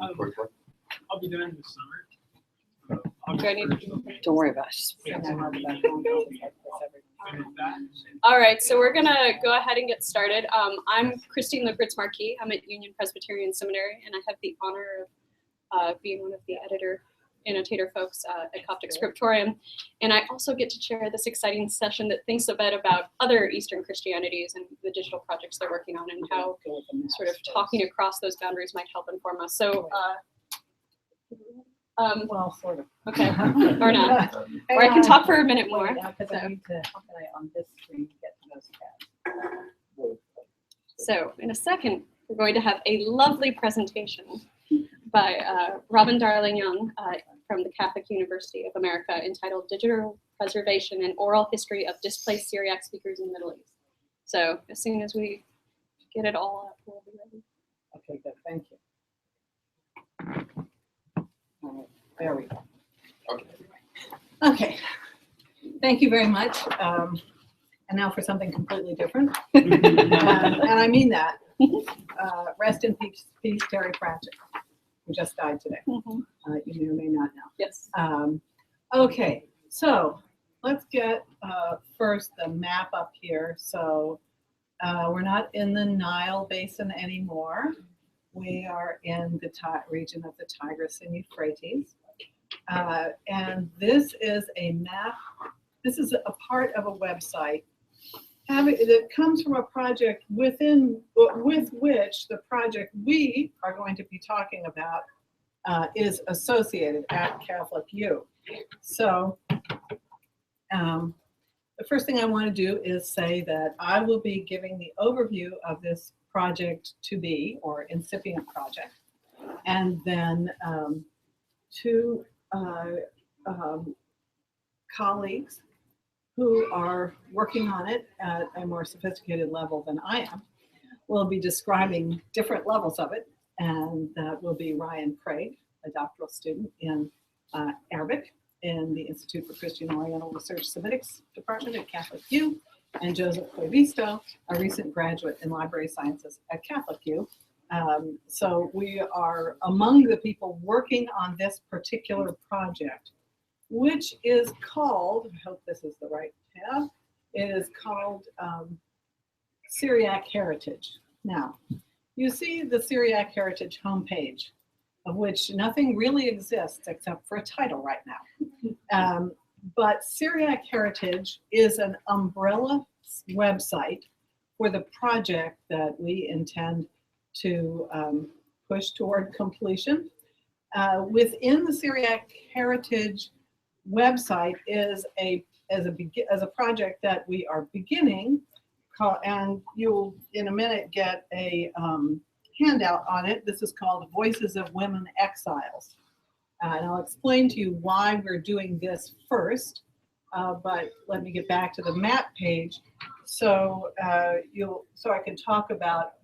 I'll be doing this summer. Don't worry about it. All right, so we're gonna go ahead and get started. I'm Christine Lippritz-Marquis. I'm at Union Presbyterian Seminary, and I have the honor of being one of the annotator folks at Coptic Scriptorium. And I also get to chair this exciting session that thinks a bit about other Eastern Christianities and the digital projects they're working on and how sort of talking across those boundaries might help inform us. So, Well, sort of. okay, or not. Or I can talk for a minute more. Because I need to, how can I on this screen get to those tabs? So in a second, we're going to have a lovely presentation by Robin Darling-Young from the Catholic University of America entitled Digital Preservation and Oral History of Displaced Syriac Speakers in the Middle East. So as soon as we get it all up, we'll be ready. Okay, good, thank you. All right, there we go. Okay, thank you very much. And now for something completely different. And I mean that. Rest in peace, Terry Pratchett, who just died today. You may or may not know. Yes. Okay, so let's get first the map up here. So we're not in the Nile Basin anymore. We are in the region of the Tigris and Euphrates. And this is a map. This is a part of a website that comes from a project with which the project we are going to be talking about is associated at Catholic U. So the first thing I want to do is say that I will be giving the overview of this project to be, or incipient project, and then two colleagues who are working on it at a more sophisticated level than I am will be describing different levels of it, and that will be Ryan Craig, a doctoral student in Arabic in the Institute for Christian Oriental Research Semitics Department at Catholic U, and Joseph Cuevisto, a recent graduate in library sciences at Catholic U. So we are among the people working on this particular project, which is called, I hope this is the right tab, it is called Syriac Heritage. Now, you see the Syriac Heritage homepage, of which nothing really exists except for a title right now. But Syriac Heritage is an umbrella website for the project that we intend to push toward completion. Within the Syriac Heritage website is a project that we are beginning, and you'll in a minute get a handout on it. This is called Voices of Women Exiles. And I'll explain to you why we're doing this first, but let me get back to the map page so I can talk about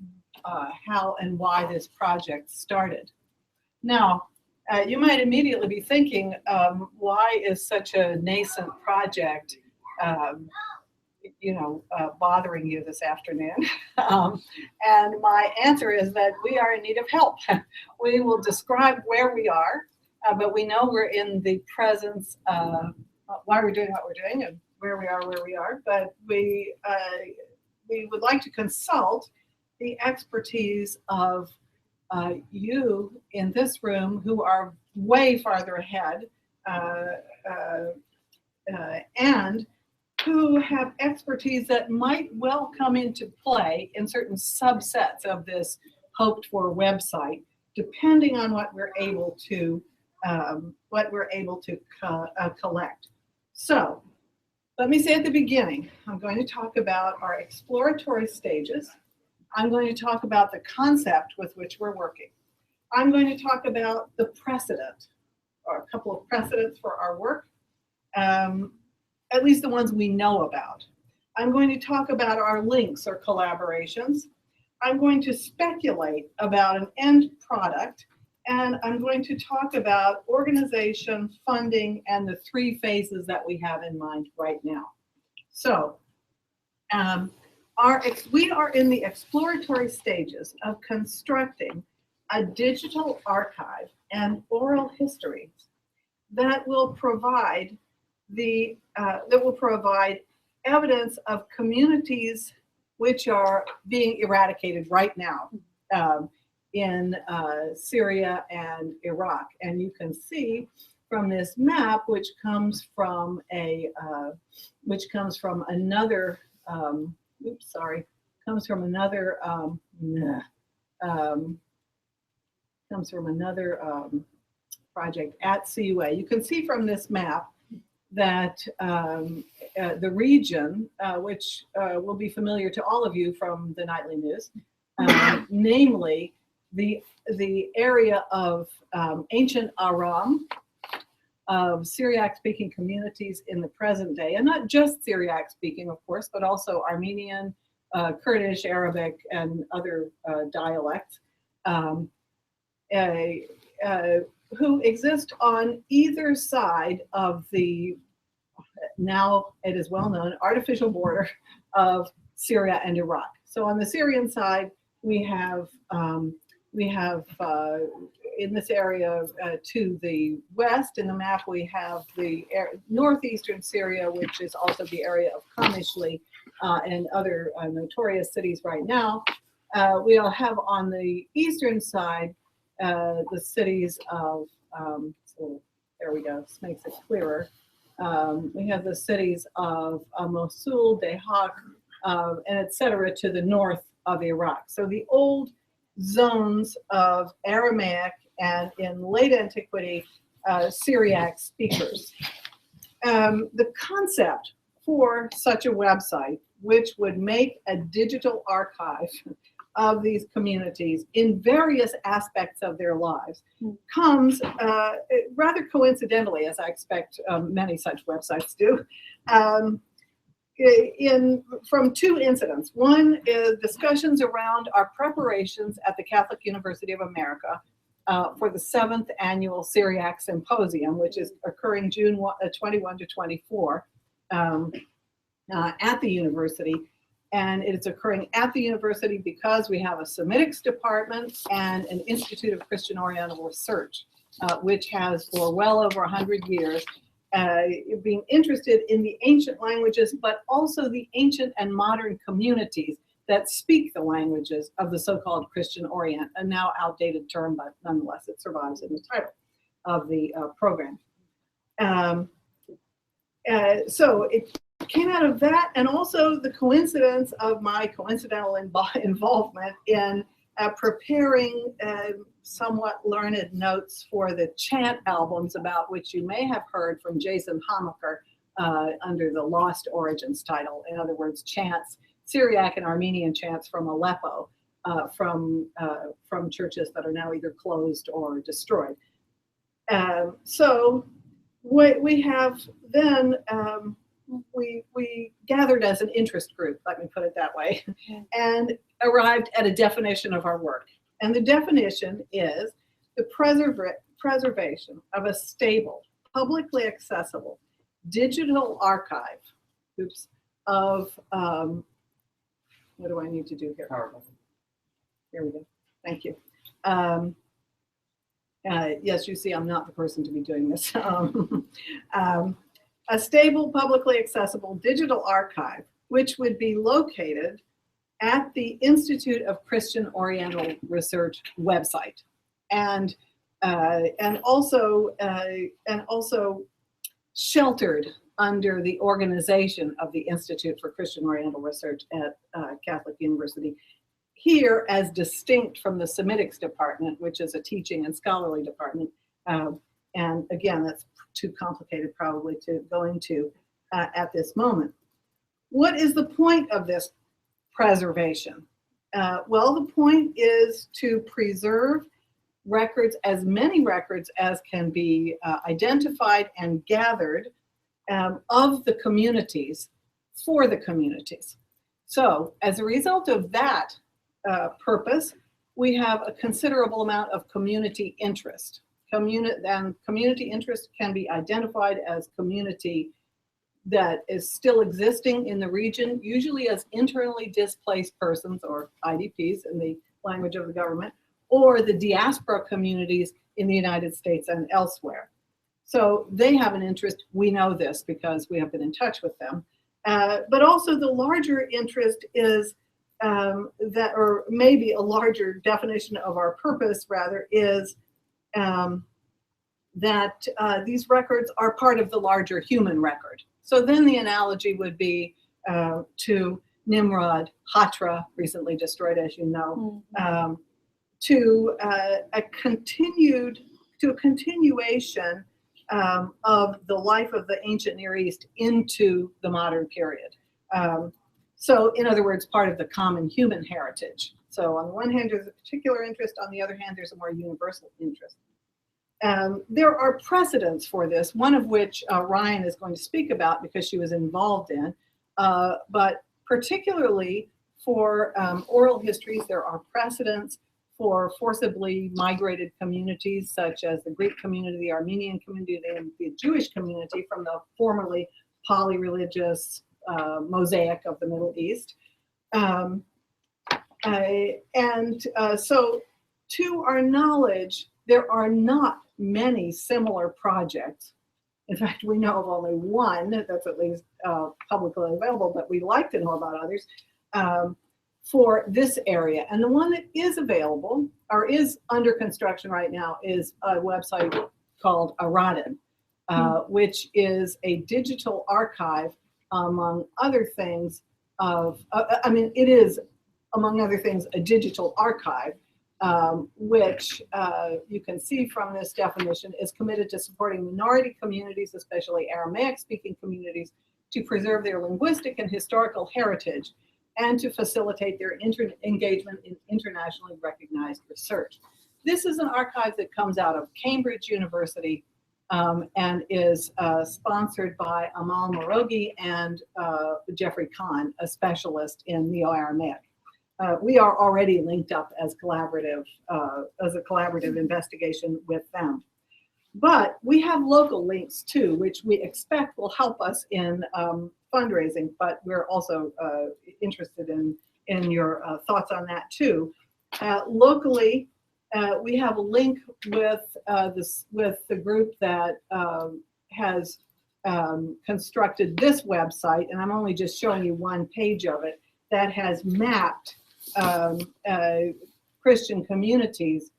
how and why this project started. Now, you might immediately be thinking, why is such a nascent project bothering you this afternoon? And my answer is that we are in need of help. We will describe where we are, but we know we're in the presence of why we're doing what we're doing and where we are, but we would like to consult the expertise of you in this room who are way farther ahead and who have expertise that might well come into play in certain subsets of this hoped for website, depending on what we're able to collect. So let me say at the beginning, I'm going to talk about our exploratory stages. I'm going to talk about the concept with which we're working. I'm going to talk about the precedent, or a couple of precedents for our work, at least the ones we know about. I'm going to talk about our links or collaborations. I'm going to speculate about an end product, and I'm going to talk about organization, funding, and the three phases that we have in mind right now. So we are in the exploratory stages of constructing a digital archive and oral histories that will provide evidence of communities which are being eradicated right now in Syria and Iraq. And you can see from this map, which comes from another project at CUA. You can see from this map that the region, which will be familiar to all of you from the nightly news, namely the area of ancient Aram, of Syriac-speaking communities in the present day, and not just Syriac-speaking, of course, but also Armenian, Kurdish, Arabic, and other dialects, who exist on either side of the, now it is well known, artificial border of Syria and Iraq. So on the Syrian side, we have in this area to the west in the map, we have the northeastern Syria, which is also the area of Qamishli and other notorious cities right now. We'll have on the eastern side the cities of, so there we go, this makes it clearer. We have the cities of Mosul, Dahak, and etc. to the north of Iraq. So the old zones of Aramaic and in late antiquity, Syriac speakers. The concept for such a website, which would make a digital archive of these communities in various aspects of their lives, comes rather coincidentally, as I expect many such websites do, from two incidents. One is discussions around our preparations at the Catholic University of America for the 7th annual Syriac Symposium, which is occurring June 21 to 24 at the university. And it's occurring at the university because we have a Semitics department and an Institute of Christian Oriental Research, which has for well over 100 years being interested in the ancient languages, but also the ancient and modern communities that speak the languages of the so-called Christian Orient, a now outdated term, but nonetheless it survives in the title of the program. So it came out of that, and also the coincidence of my coincidental involvement in preparing somewhat learned notes for the chant albums, about which you may have heard from Jason Hamaker under the Lost Origins title. In other words, chants, Syriac and Armenian chants from Aleppo, from churches that are now either closed or destroyed. So what we have then, we gathered as an interest group, let me put it that way, and arrived at a definition of our work. And the definition is the preservation of a stable, publicly accessible digital archive of, what do I need to do here? Here we go. Thank you. Yes, you see, I'm not the person to be doing this. A stable, publicly accessible digital archive, which would be located at the Institute of Christian Oriental Research website, and also sheltered under the organization of the Institute for Christian Oriental Research at Catholic University, here as distinct from the Semitics department, which is a teaching and scholarly department. And again, that's too complicated probably to go into at this moment. What is the point of this preservation? Well, the point is to preserve records, as many records as can be identified and gathered of the communities for the communities. So as a result of that purpose, we have a considerable amount of community interest. Community interest can be identified as community that is still existing in the region, usually as internally displaced persons, or IDPs in the language of the government, or the diaspora communities in the United States and elsewhere. So they have an interest. We know this because we have been in touch with them. But also the larger interest is that, or maybe a larger definition of our purpose rather, is that these records are part of the larger human record. So then the analogy would be to Nimrod, Hatra, recently destroyed, as you know, to a continuation of the life of the ancient Near East into the modern period. So in other words, part of the common human heritage. So on the one hand, there's a particular interest. On the other hand, there's a more universal interest. There are precedents for this, one of which Ryan is going to speak about because she was involved in, but particularly for oral histories, there are precedents for forcibly migrated communities such as the Greek community, the Armenian community, and the Jewish community from the formerly polyreligious mosaic of the Middle East. So to our knowledge, there are not many similar projects. In fact, we know of only one that's at least publicly available, but we'd like to know about others for this area. And the one that is available or is under construction right now is a website called Araden, which is a digital archive, among other things, it is, among other things, a digital archive, which you can see from this definition is committed to supporting minority communities, especially Aramaic-speaking communities, to preserve their linguistic and historical heritage and to facilitate their engagement in internationally recognized research. This is an archive that comes out of Cambridge University and is sponsored by Amal Morogi and Jeffrey Kahn, a specialist in Neo-Aramaic. We are already linked up as a collaborative investigation with them. But we have local links too, which we expect will help us in fundraising, but we're also interested in your thoughts on that too. Locally, we have a link with the group that has constructed this website, and I'm only just showing you one page of it, that has mapped Christian communities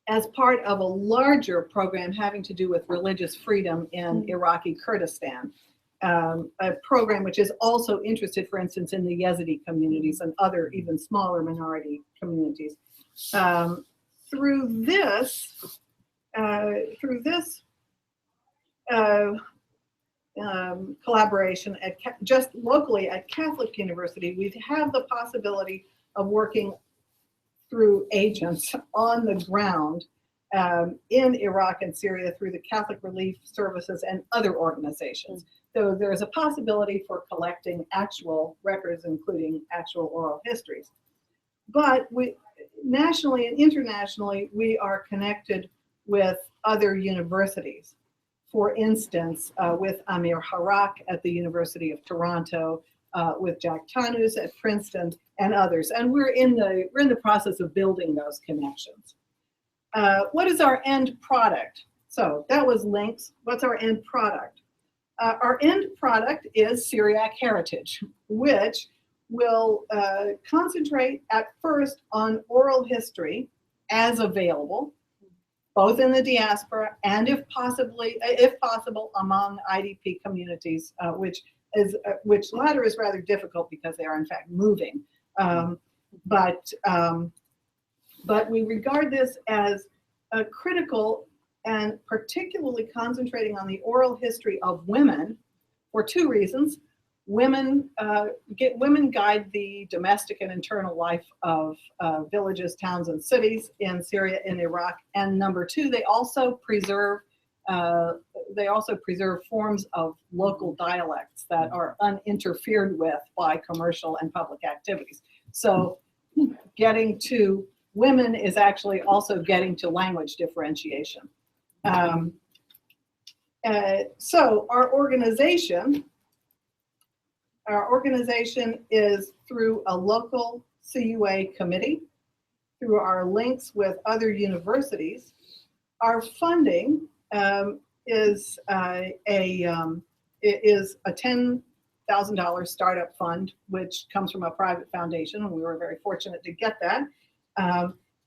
as part of a larger program having to do with religious freedom in Iraqi Kurdistan, a program which is also interested, for instance, in the Yazidi communities and other even smaller minority communities. Through this collaboration just locally at Catholic University, we have the possibility of working through agents on the ground in Iraq and Syria through the Catholic Relief Services and other organizations. So there's a possibility for collecting actual records, including actual oral histories. But nationally and internationally, we are connected with other universities. For instance, with Amir Harak at the University of Toronto, with Jack Tanus at Princeton, and others. And we're in the process of building those connections. What is our end product? So that was links. What's our end product? Our end product is Syriac heritage, which will concentrate at first on oral history as available, both in the diaspora and if possible among IDP communities, which latter is rather difficult because they are in fact moving. But we regard this as critical, and particularly concentrating on the oral history of women for two reasons. Women guide the domestic and internal life of villages, towns, and cities in Syria and Iraq. And number two, they also preserve forms of local dialects that are uninterfered with by commercial and public activities. So getting to women is actually also getting to language differentiation. So our organization is through a local CUA committee. through our links with other universities. Our funding is a $10,000 startup fund, which comes from a private foundation, and we were very fortunate to get that.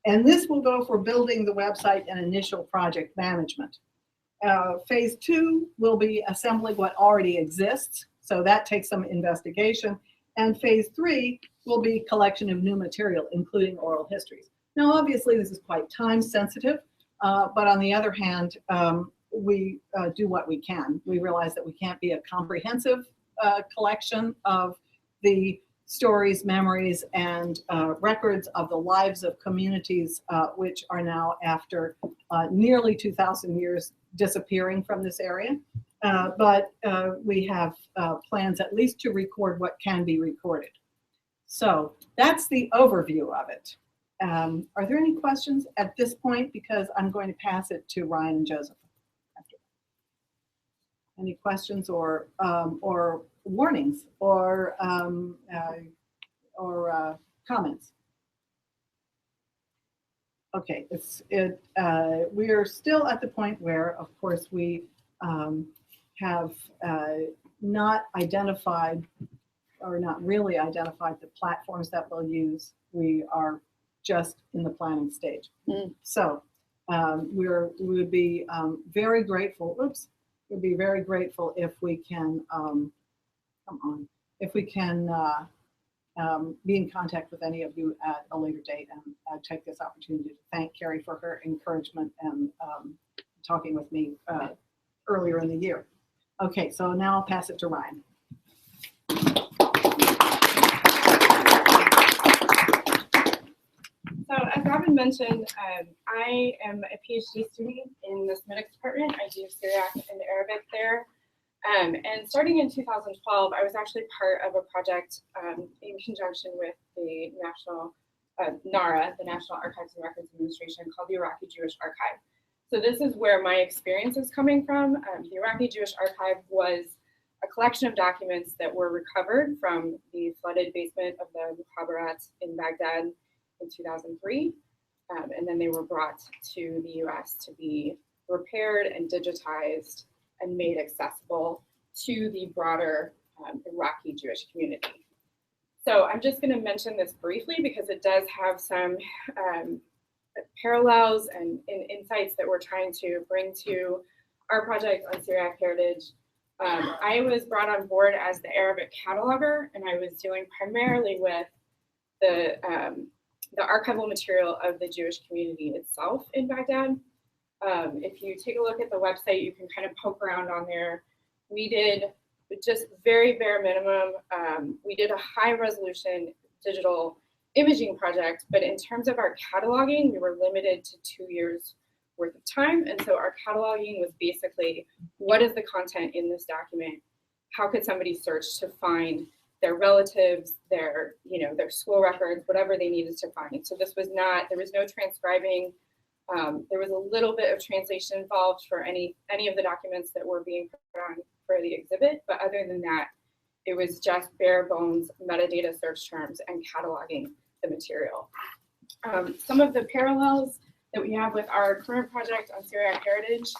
And this will go for building the website and initial project management. Phase 2 will be assembling what already exists, so that takes some investigation. And phase 3 will be collection of new material, including oral histories. Now, obviously, this is quite time sensitive, but on the other hand, we do what we can. We realize that we can't be a comprehensive collection of the stories, memories, and records of the lives of communities which are now, after nearly 2,000 years, disappearing from this area. But we have plans at least to record what can be recorded. So that's the overview of it. Are there any questions at this point? Because I'm going to pass it to Ryan and Joseph. Any questions or warnings or comments? Okay, we are still at the point where, of course, we have not identified or not really identified the platforms that we'll use. We are just in the planning stage. So we would be very grateful. Oops. We'd be very grateful if we can be in contact with any of you at a later date, and take this opportunity to thank Carrie for her encouragement and talking with me earlier in the year. Okay, so now I'll pass it to Ryan. So as Robin mentioned, I am a PhD student in the Semitics department. I do Syriac and Arabic there. And starting in 2012, I was actually part of a project in conjunction with the National NARA, the National Archives and Records Administration, called the Iraqi Jewish Archive. So this is where my experience is coming from. The Iraqi Jewish Archive was a collection of documents that were recovered from the flooded basement of the Mukhabarat in Baghdad in 2003. And then they were brought to the US to be repaired and digitized and made accessible to the broader Iraqi Jewish community. So I'm just going to mention this briefly because it does have some parallels and insights that we're trying to bring to our project on Syriac heritage. I was brought on board as the Arabic cataloger, and I was dealing primarily with the archival material of the Jewish community itself in Baghdad. If you take a look at the website, you can kind of poke around on there. We did just very bare minimum. We did a high resolution digital imaging project, but in terms of our cataloging, we were limited to 2 years worth of time. And so our cataloging was basically, what is the content in this document? How could somebody search to find their relatives, their school records, whatever they needed to find. So this was not, there was no transcribing. There was a little bit of translation involved for any of the documents that were being put on for the exhibit, but other than that, it was just bare bones metadata search terms and cataloging the material. Some of the parallels that we have with our current project on Syriac heritage,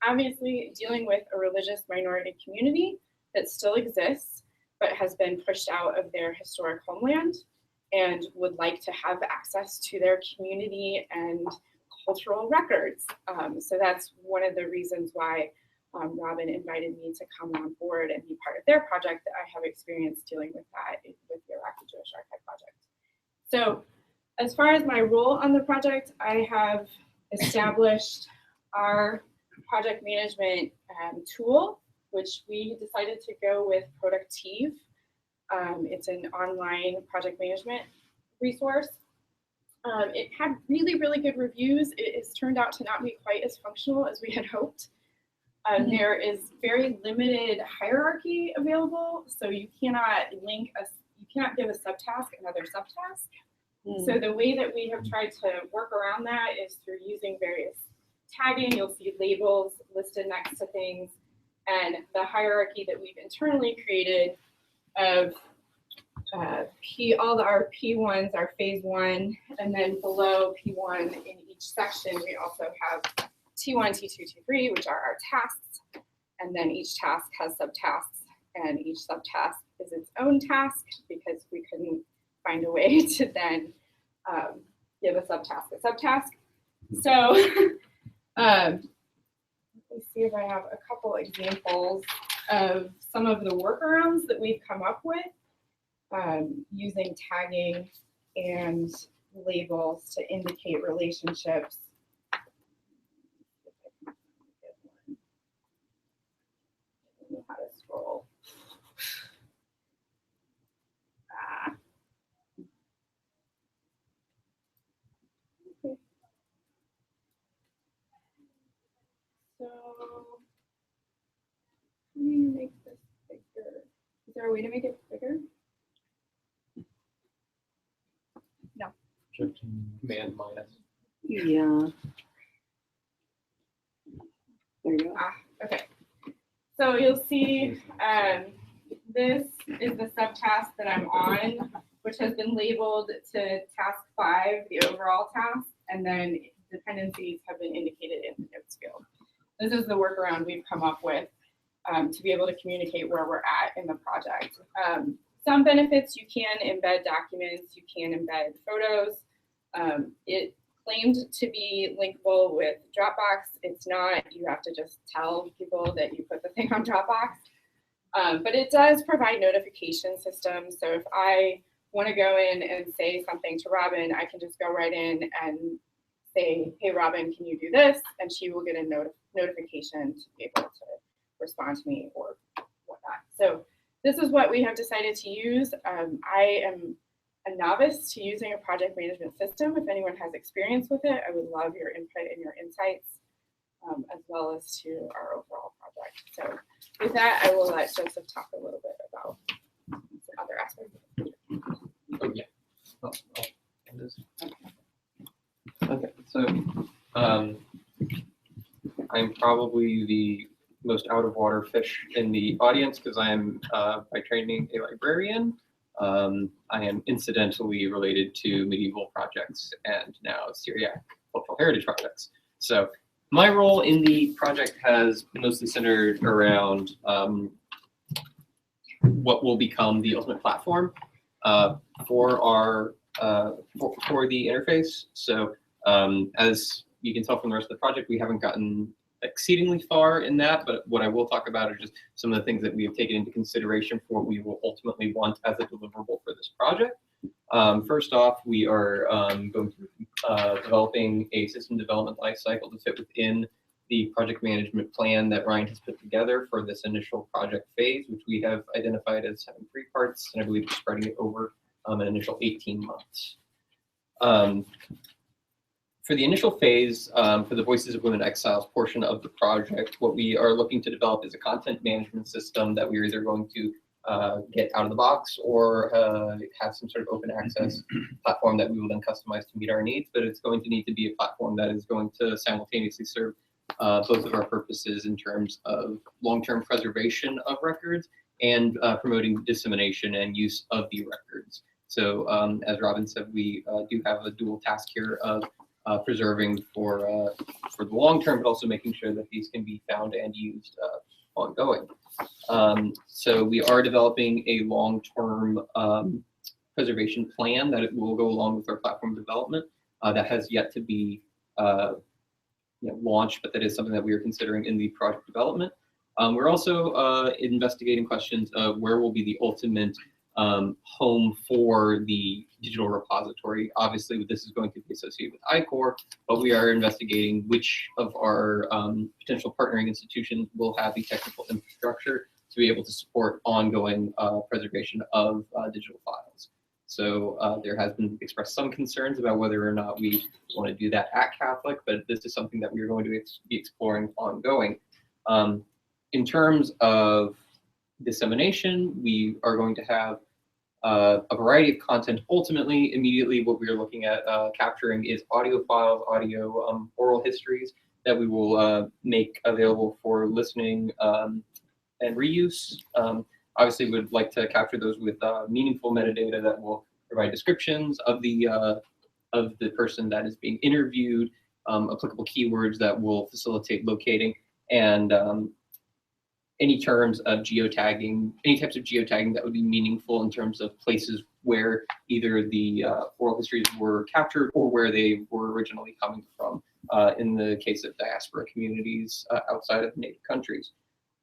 obviously dealing with a religious minority community that still exists, but has been pushed out of their historic homeland and would like to have access to their community and cultural records. So that's one of the reasons why Robin invited me to come on board and be part of their project, that I have experience dealing with that with the Iraqi Jewish Archive project. So as far as my role on the project, I have established our project management tool, which we decided to go with Productive. It's an online project management resource. It had really, really good reviews. It has turned out to not be quite as functional as we had hoped. There is very limited hierarchy available, so you cannot you cannot give a subtask another subtask. So the way that we have tried to work around that is through using various tagging. You'll see labels listed next to things, and the hierarchy that we've internally created of our P1s are phase 1, and then below P1 in each section, we also have T1, T2, T3, which are our tasks. And then each task has subtasks, and each subtask is its own task because we couldn't find a way to then give a subtask a subtask. So let me see if I have a couple examples of some of the workarounds that we've come up with using tagging and labels to indicate relationships. I don't know how to scroll. Okay. So let me make this bigger. Is there a way to make it bigger? No. Command minus. Yeah. There you go. Okay. So you'll see this is the subtask that I'm on, which has been labeled to task 5, the overall task, and then dependencies have been indicated in the notes field. This is the workaround we've come up with to be able to communicate where we're at in the project. Some benefits, you can embed documents, you can embed photos. It claimed to be linkable with Dropbox. It's not. You have to just tell people that you put the thing on Dropbox. But it does provide notification systems. So if I want to go in and say something to Robin, I can just go right in and say, hey, Robin, can you do this? And she will get a notification to be able to respond to me or whatnot. So this is what we have decided to use. I am a novice to using a project management system. If anyone has experience with it, I would love your input and your insights, as well as to our overall project. So with that, I will let Joseph talk a little bit about some other aspects. Oh, yeah. Okay, so I'm probably the most out of water fish in the audience because I am by training a librarian. I am incidentally related to medieval projects and now Syriac cultural heritage projects. So my role in the project has mostly centered around what will become the ultimate platform for our for the interface. So as you can tell from the rest of the project, we haven't gotten exceedingly far in that, but what I will talk about are just some of the things that we have taken into consideration for what we will ultimately want as a deliverable for this project. First off, we are going through developing a system development lifecycle to fit within the project management plan that Ryan has put together for this initial project phase, which we have identified as having 3 parts, and I believe we're spreading it over an initial 18 months. For the initial phase, for the Voices of Women Exiles portion of the project, what we are looking to develop is a content management system that we're either going to get out of the box or have some sort of open access platform that we will then customize to meet our needs, but it's going to need to be a platform that is going to simultaneously serve both of our purposes in terms of long-term preservation of records and promoting dissemination and use of the records. So as Robin said, we do have a dual task here of preserving for the long term, but also making sure that these can be found and used ongoing. So we are developing a long-term preservation plan that it will go along with our platform development that has yet to be launched, but that is something that we are considering in the project development. We're also investigating questions of where will be the ultimate home for the digital repository. Obviously, this is going to be associated with I-Core, but we are investigating which of our potential partnering institutions will have the technical infrastructure to be able to support ongoing preservation of digital files. So there has been expressed some concerns about whether or not we want to do that at Catholic, but this is something that we are going to be exploring ongoing. In terms of dissemination, we are going to have a variety of content. Ultimately, immediately what we are looking at capturing is audio files, audio oral histories that we will make available for listening and reuse. obviously would like to capture those with meaningful metadata that will provide descriptions of the person that is being interviewed, applicable keywords that will facilitate locating, and any terms of geotagging, any types of geotagging that would be meaningful in terms of places where either the oral histories were captured or where they were originally coming from, in the case of diaspora communities outside of native countries.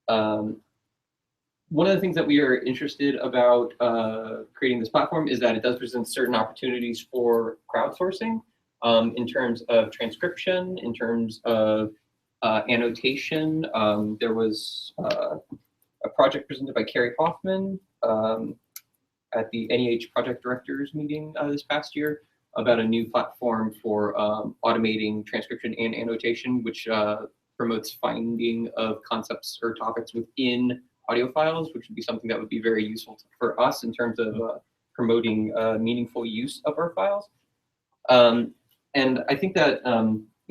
One of the things that we are interested about creating this platform is that it does present certain opportunities for crowdsourcing in terms of transcription, in terms of annotation. There was a project presented by Carrie Hoffman at the NEH project directors meeting this past year about a new platform for automating transcription and annotation, which promotes finding of concepts or topics within audio files, which would be something that would be very useful for us in terms of promoting meaningful use of our files. And I think that,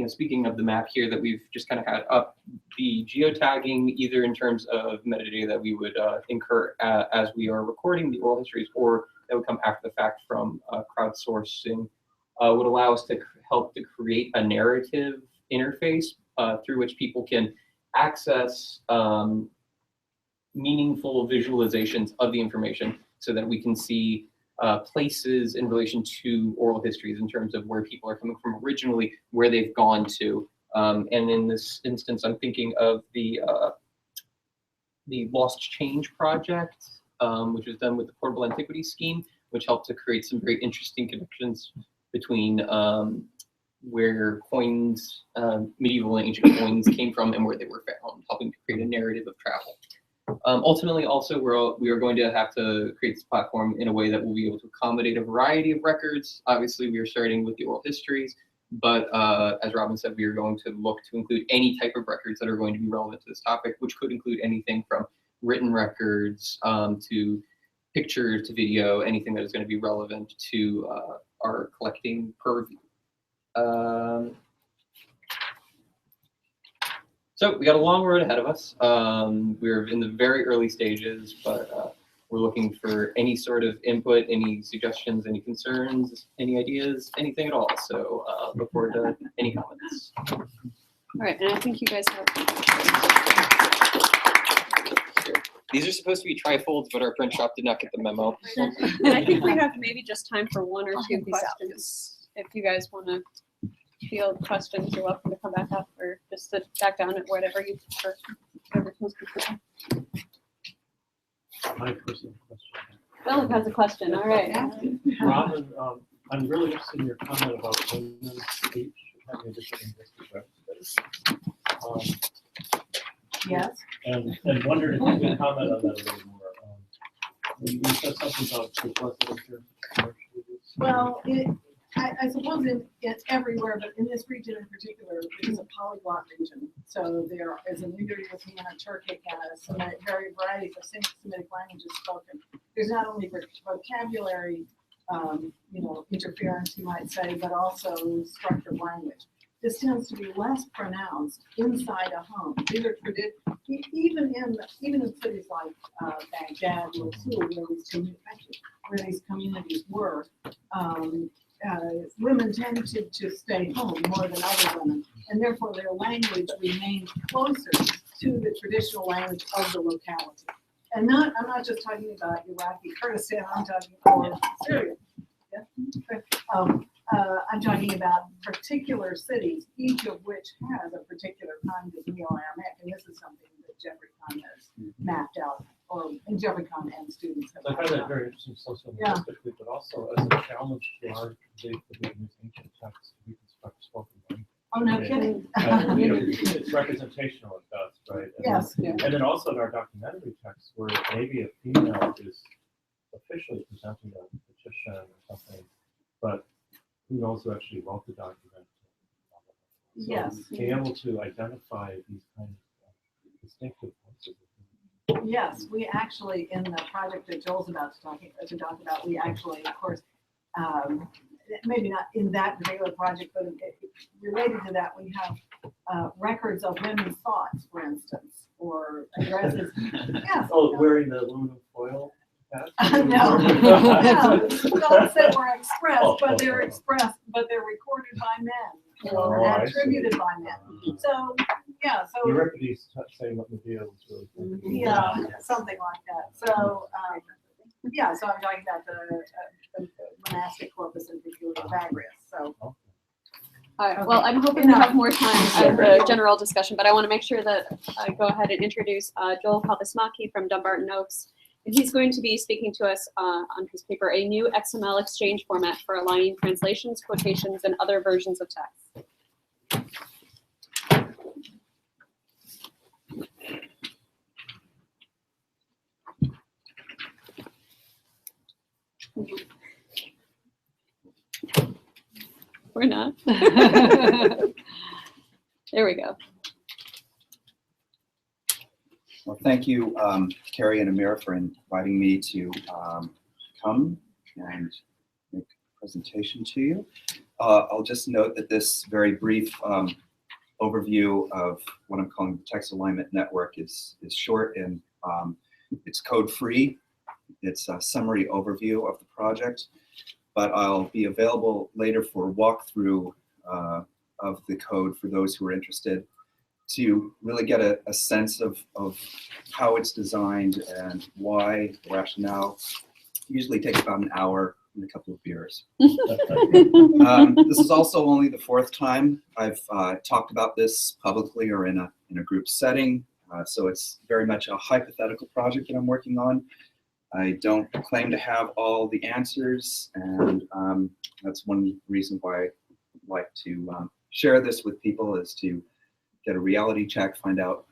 speaking of the map here that we've just kind of had up, the geotagging, either in terms of metadata that we would incur as we are recording the oral histories, or that would come after the fact from crowdsourcing, would allow us to help to create a narrative interface through which people can access meaningful visualizations of the information so that we can see places in relation to oral histories in terms of where people are coming from originally, where they've gone to. And in this instance, I'm thinking of the Lost Change project, which was done with the Portable Antiquities Scheme, which helped to create some very interesting connections between where coins, medieval and ancient coins came from and where they were found, helping to create a narrative of travel. Ultimately, also, we are going to have to create this platform in a way that will be able to accommodate a variety of records. Obviously, we are starting with the oral histories, but as Robin said, we are going to look to include any type of records that are going to be relevant to this topic, which could include anything from written records to picture to video, anything that is going to be relevant to our collecting purview. So we got a long road ahead of us. We're in the very early stages, but we're looking for any sort of input, any suggestions, any concerns, any ideas, anything at all. So look forward to any comments. All right, and I think you guys have. These are supposed to be trifolds, but our print shop did not get the memo. And I think we have maybe just time for one or two questions. If you guys want to field questions, you're welcome to come back up or just sit back down at whatever you prefer. Whatever feels good for you. My personal question. Philip has a question. All right. Robin, I'm really interested in your comment about women's speech having a different linguistic representation. Yes. And wondered if you could comment on that a little more. You said something about the literature. Well, I suppose it's everywhere, but in this region in particular, it is a polyglot region. So there is an Indo-European, a Turkic, and a Semitic, variety of Semitic languages spoken. There's not only vocabulary, interference, you might say, but also structured language. This tends to be less pronounced inside a home. These are even in cities like Baghdad, Mosul, where these communities were. Women tend to stay home more than other women, and therefore their language remains closer to the traditional language of the locality. And I'm not just talking about Iraqi Kurdistan, I'm talking about Syria. Yeah? I'm talking about particular cities, each of which has a particular kind of Neo-Aramaic, and this is something that Jeffrey Kahn has mapped out, and Jeffrey Kahn and students have I find mapped that out. very interesting sociolinguistically, but also as a challenge to our debate that we can use ancient texts to reconstruct spoken language. Oh, no kidding. It's representational at best, right? Yes. And then also in our documentary texts where maybe a female is officially presenting a petition or something, but who knows who actually wrote the document. So Yes. being able to identify these kinds of distinctive voices. Yes, we actually, in the project that Joel's about to talk about, we actually, of course, maybe not in that particular project, but related to that, we have records of women's thoughts, for instance, or addresses. Yes. Oh, wearing the aluminum foil hat? No, no, thoughts that were expressed, but they're recorded by men or Oh, I see. attributed by men. So, yeah, so, Euripides saying what Medea was really thinking. yeah, something like that. So, yeah, so I'm talking about the monastic corpus and peculiar Bagrius. So, All right, well, I'm hoping to have more time at the general discussion, but I want to make sure that I go ahead and introduce Joel Palpismaki from Dumbarton Oaks. And he's going to be speaking to us on his paper, A New XML Exchange Format for Aligning Translations, Quotations, and Other Versions of Text. We're not. There we go. Well, thank you, Carrie and Amir, for inviting me to come and make a presentation to you. I'll just note that this very brief overview of what I'm calling the text alignment network is short and it's code-free. It's a summary overview of the project, but I'll be available later for a walkthrough of the code for those who are interested to really get a sense of how it's designed and why, the rationale. Usually takes about an hour and a couple of beers. This is also only the fourth time I've talked about this publicly or in a group setting. So it's very much a hypothetical project that I'm working on. I don't claim to have all the answers, and that's one reason why I like to share this with people, is to get a reality check, find out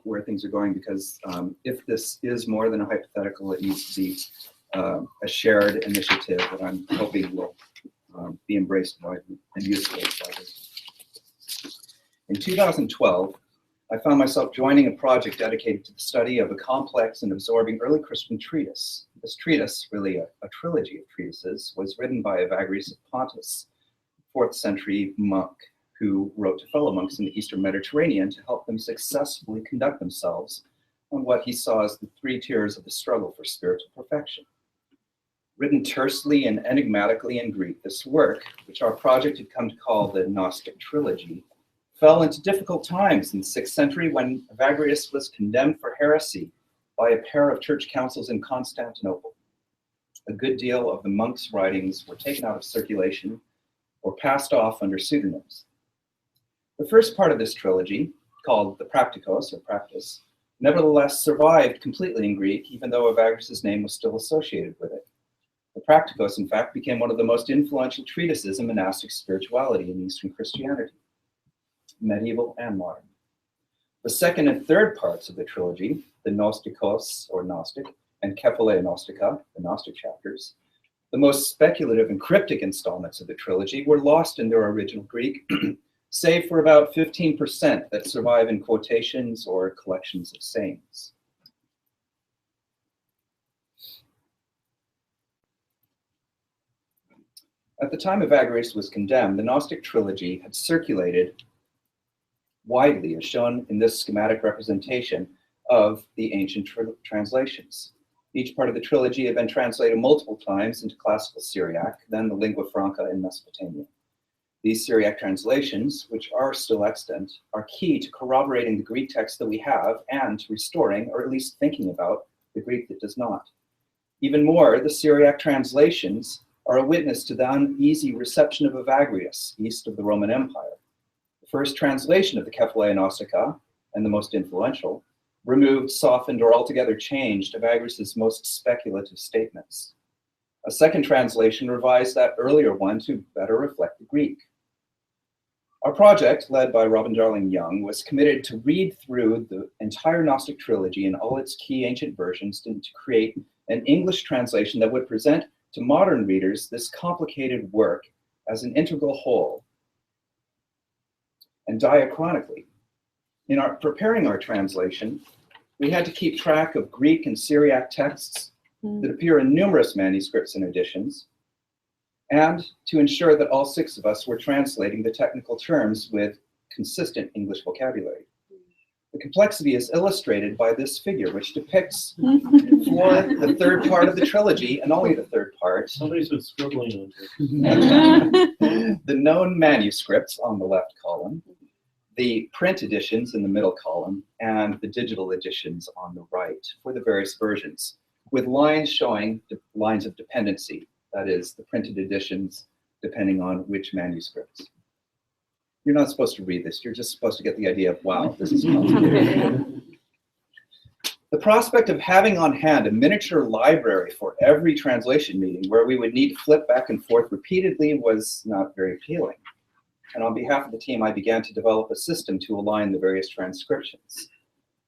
where things are going, because if this is more than a hypothetical, it needs to be a shared initiative that I'm hoping will be embraced widely and useful widely. In 2012, I found myself joining a project dedicated to the study of a complex and absorbing early Christian treatise. This treatise, really a trilogy of treatises, was written by Evagrius of Pontus, 4th century monk, who wrote to fellow monks in the Eastern Mediterranean to help them successfully conduct themselves on what he saw as the 3 tiers of the struggle for spiritual perfection. Written tersely and enigmatically in Greek, this work, which our project had come to call the Gnostic Trilogy, fell into difficult times in the 6th century when Evagrius was condemned for heresy by a pair of church councils in Constantinople. A good deal of the monks' writings were taken out of circulation or passed off under pseudonyms. The first part of this trilogy, called the Practicos, or Practice, nevertheless survived completely in Greek, even though Evagrius' name was still associated with it. The Practicos, in fact, became one of the most influential treatises in monastic spirituality in Eastern Christianity, medieval and modern. The second and third parts of the trilogy, the Gnostikos, or Gnostic, and Kephale Gnostica, the Gnostic chapters, the most speculative and cryptic installments of the trilogy, were lost in their original Greek, save for about 15% that survive in quotations or collections of sayings. At the time Evagrius was condemned, the Gnostic trilogy had circulated widely, as shown in this schematic representation of the ancient translations. Each part of the trilogy had been translated multiple times into classical Syriac, then the lingua franca in Mesopotamia. These Syriac translations, which are still extant, are key to corroborating the Greek text that we have and to restoring, or at least thinking about, the Greek that does not. Even more, the Syriac translations are a witness to the uneasy reception of Evagrius, east of the Roman Empire. The first translation of the Kephale Gnostica, and the most influential, removed, softened, or altogether changed Evagrius' most speculative statements. A second translation revised that earlier one to better reflect the Greek. Our project, led by Robin Darling Young, was committed to read through the entire Gnostic trilogy in all its key ancient versions and to create an English translation that would present to modern readers this complicated work as an integral whole and diachronically. In preparing our translation, we had to keep track of Greek and Syriac texts that appear in numerous manuscripts and editions, and to ensure that all 6 of us were translating the technical terms with consistent English vocabulary. The complexity is illustrated by this figure, which depicts for the third part of the trilogy, and only the third part, Somebody's been scribbling on the known manuscripts on the left column, the print editions in the middle column, and the digital editions on the right for the various versions, with lines showing lines of dependency, that is, the printed editions depending on which manuscripts. You're not supposed to read this, you're just supposed to get the idea of, wow, this is complicated. The prospect of having on hand a miniature library for every translation meeting where we would need to flip back and forth repeatedly was not very appealing. And on behalf of the team, I began to develop a system to align the various transcriptions.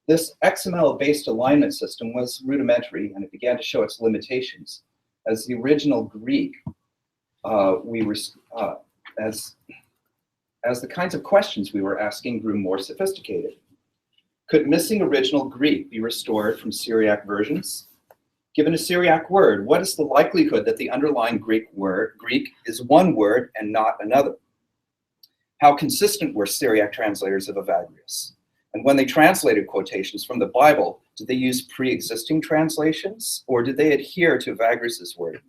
This XML-based alignment system was rudimentary, and it began to show its limitations. As the original Greek, as the kinds of questions we were asking grew more sophisticated. Could missing original Greek be restored from Syriac versions? Given a Syriac word, what is the likelihood that the underlying Greek is one word and not another? How consistent were Syriac translators of Evagrius? And when they translated quotations from the Bible, did they use pre-existing translations, or did they adhere to Evagrius's wording?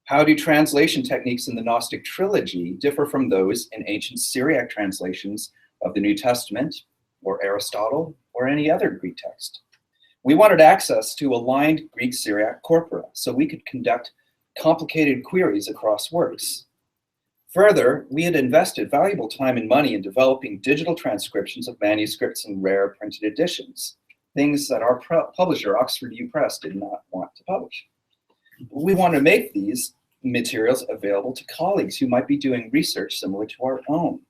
How do translation techniques in the Gnostic trilogy differ from those in ancient Syriac translations of the New Testament, or Aristotle, or any other Greek text? We wanted access to aligned Greek-Syriac corpora so we could conduct complicated queries across works. Further, we had invested valuable time and money in developing digital transcriptions of manuscripts and rare printed editions, things that our publisher, Oxford U Press, did not want to publish. We wanted to make these materials available to colleagues who might be doing research similar to our own.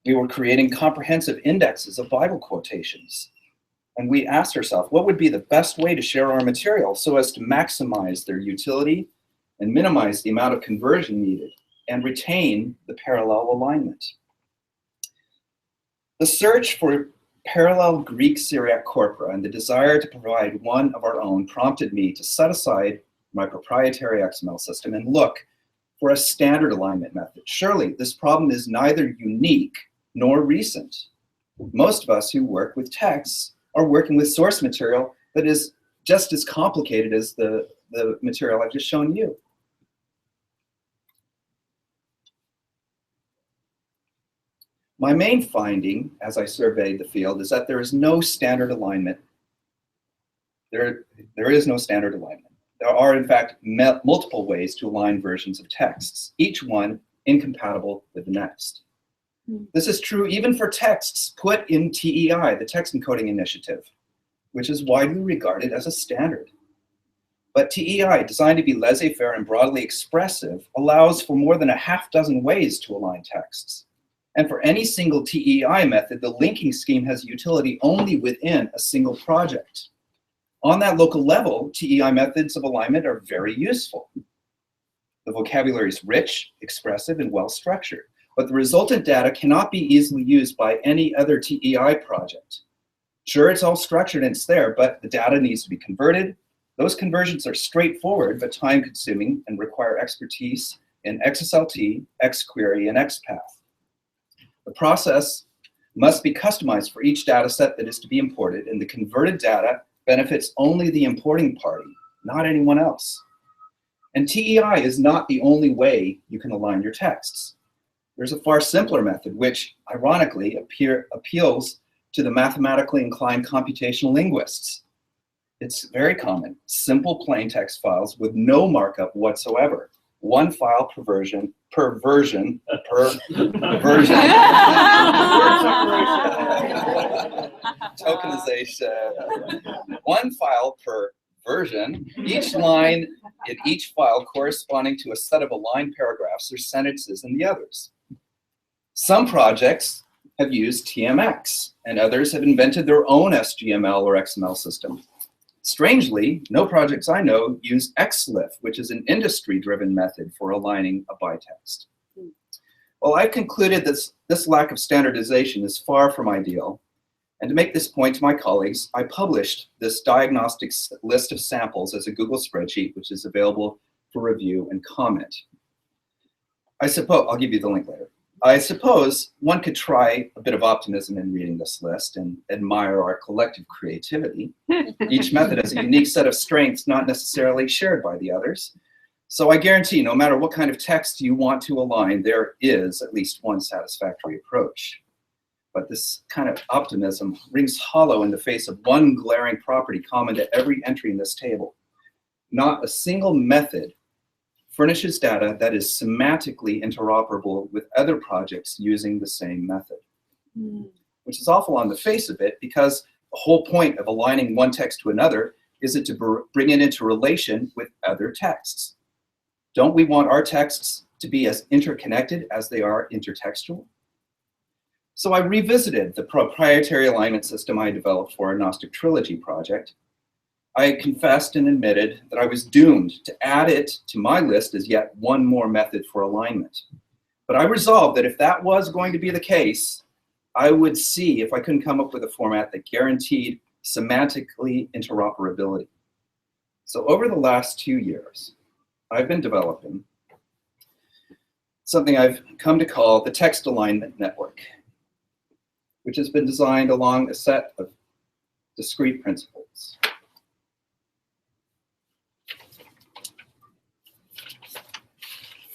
We were creating comprehensive indexes of Bible quotations. And we asked ourselves, what would be the best way to share our material so as to maximize their utility and minimize the amount of conversion needed and retain the parallel alignment? The search for parallel Greek-Syriac corpora and the desire to provide one of our own prompted me to set aside my proprietary XML system and look for a standard alignment method. Surely this problem is neither unique nor recent. Most of us who work with texts are working with source material that is just as complicated as the material I've just shown you. My main finding, as I surveyed the field, is that there is no standard alignment. There is no standard alignment. There are, in fact, multiple ways to align versions of texts, each one incompatible with the next. This is true even for texts put in TEI, the Text Encoding Initiative, which is widely regarded as a standard. But TEI, designed to be laissez-faire and broadly expressive, allows for more than a half dozen ways to align texts. And for any single TEI method, the linking scheme has utility only within a single project. On that local level, TEI methods of alignment are very useful. The vocabulary is rich, expressive, and well-structured, but the resultant data cannot be easily used by any other TEI project. Sure, it's all structured and it's there, but the data needs to be converted. Those conversions are straightforward, but time-consuming and require expertise in XSLT, XQuery, and XPath. The process must be customized for each data set that is to be imported, and the converted data benefits only the importing party, not anyone else. And TEI is not the only way you can align your texts. There's a far simpler method, which ironically appeals to the mathematically inclined computational linguists. It's very common, simple plain text files with no markup whatsoever. One file per version. Tokenization. One file per version, each line in each file corresponding to a set of aligned paragraphs or sentences in the others. Some projects have used TMX, and others have invented their own SGML or XML system. Strangely, no projects I know use XLIF, which is an industry-driven method for aligning a bytext. Well, I've concluded this lack of standardization is far from ideal. And to make this point to my colleagues, I published this diagnostic list of samples as a Google spreadsheet, which is available for review and comment. I suppose, I'll give you the link later. I suppose one could try a bit of optimism in reading this list and admire our collective creativity. Each method has a unique set of strengths not necessarily shared by the others. So I guarantee no matter what kind of text you want to align, there is at least one satisfactory approach. But this kind of optimism rings hollow in the face of one glaring property common to every entry in this table. Not a single method furnishes data that is semantically interoperable with other projects using the same method. Which is awful on the face of it, because the whole point of aligning one text to another is it to bring it into relation with other texts. Don't we want our texts to be as interconnected as they are intertextual? So I revisited the proprietary alignment system I developed for our Gnostic Trilogy project. I confessed and admitted that I was doomed to add it to my list as yet one more method for alignment. But I resolved that if that was going to be the case, I would see if I couldn't come up with a format that guaranteed semantically interoperability. So over the last 2 years, I've been developing something I've come to call the Text Alignment Network, which has been designed along a set of discrete principles.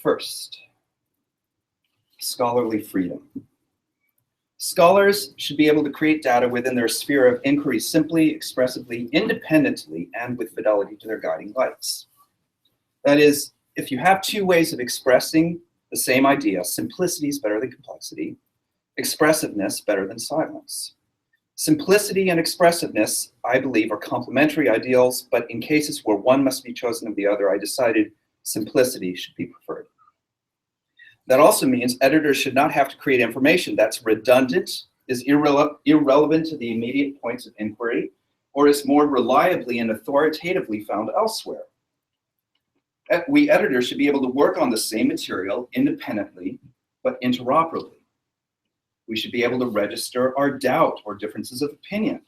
First, scholarly freedom. Scholars should be able to create data within their sphere of inquiry simply, expressively, independently, and with fidelity to their guiding lights. That is, if you have two ways of expressing the same idea, simplicity is better than complexity, expressiveness better than silence. Simplicity and expressiveness, I believe, are complementary ideals, but in cases where one must be chosen of the other, I decided simplicity should be preferred. That also means editors should not have to create information that's redundant, is irrelevant to the immediate points of inquiry, or is more reliably and authoritatively found elsewhere. We editors should be able to work on the same material independently, but interoperably. We should be able to register our doubt or differences of opinion.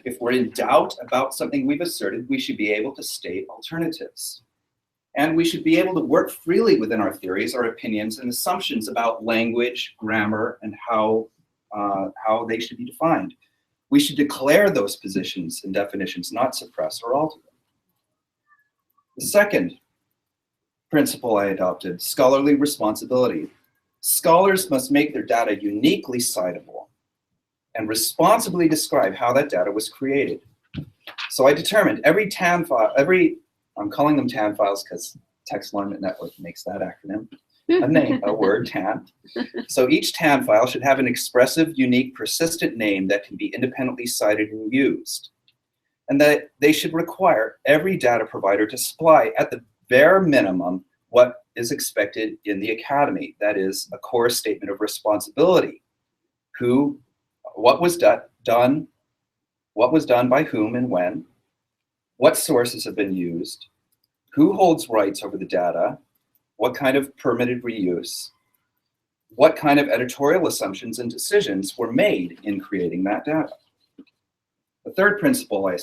If we're in doubt about something we've asserted, we should be able to state alternatives. And we should be able to work freely within our theories, our opinions, and assumptions about language, grammar, and how they should be defined. We should declare those positions and definitions, not suppress or alter them. The second principle I adopted, scholarly responsibility. Scholars must make their data uniquely citable and responsibly describe how that data was created. So I determined every TAN file, I'm calling them TAN files because Text Alignment Network makes that acronym a name, a word, TAN. So each TAN file should have an expressive, unique, persistent name that can be independently cited and used. And that they should require every data provider to supply at the bare minimum what is expected in the academy. That is a core statement of responsibility. What was done by whom and when, what sources have been used, who holds rights over the data, what kind of permitted reuse, what kind of editorial assumptions and decisions were made in creating that data. The third principle I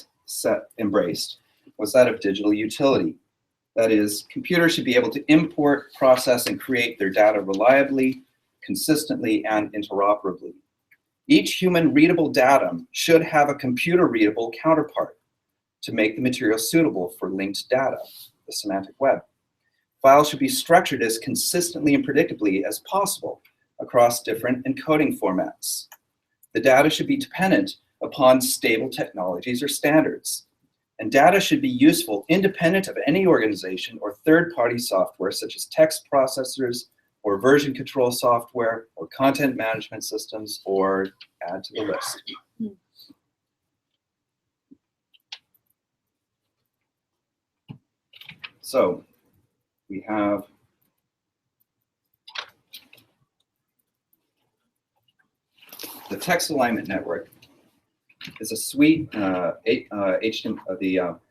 embraced was that of digital utility. That is, computers should be able to import, process, and create their data reliably, consistently, and interoperably. Each human readable datum should have a computer readable counterpart to make the material suitable for linked data, the semantic web. Files should be structured as consistently and predictably as possible across different encoding formats. The data should be dependent upon stable technologies or standards. And data should be useful independent of any organization or third-party software such as text processors or version control software or content management systems, or add to the list. So we have the Text Alignment Network is a suite, the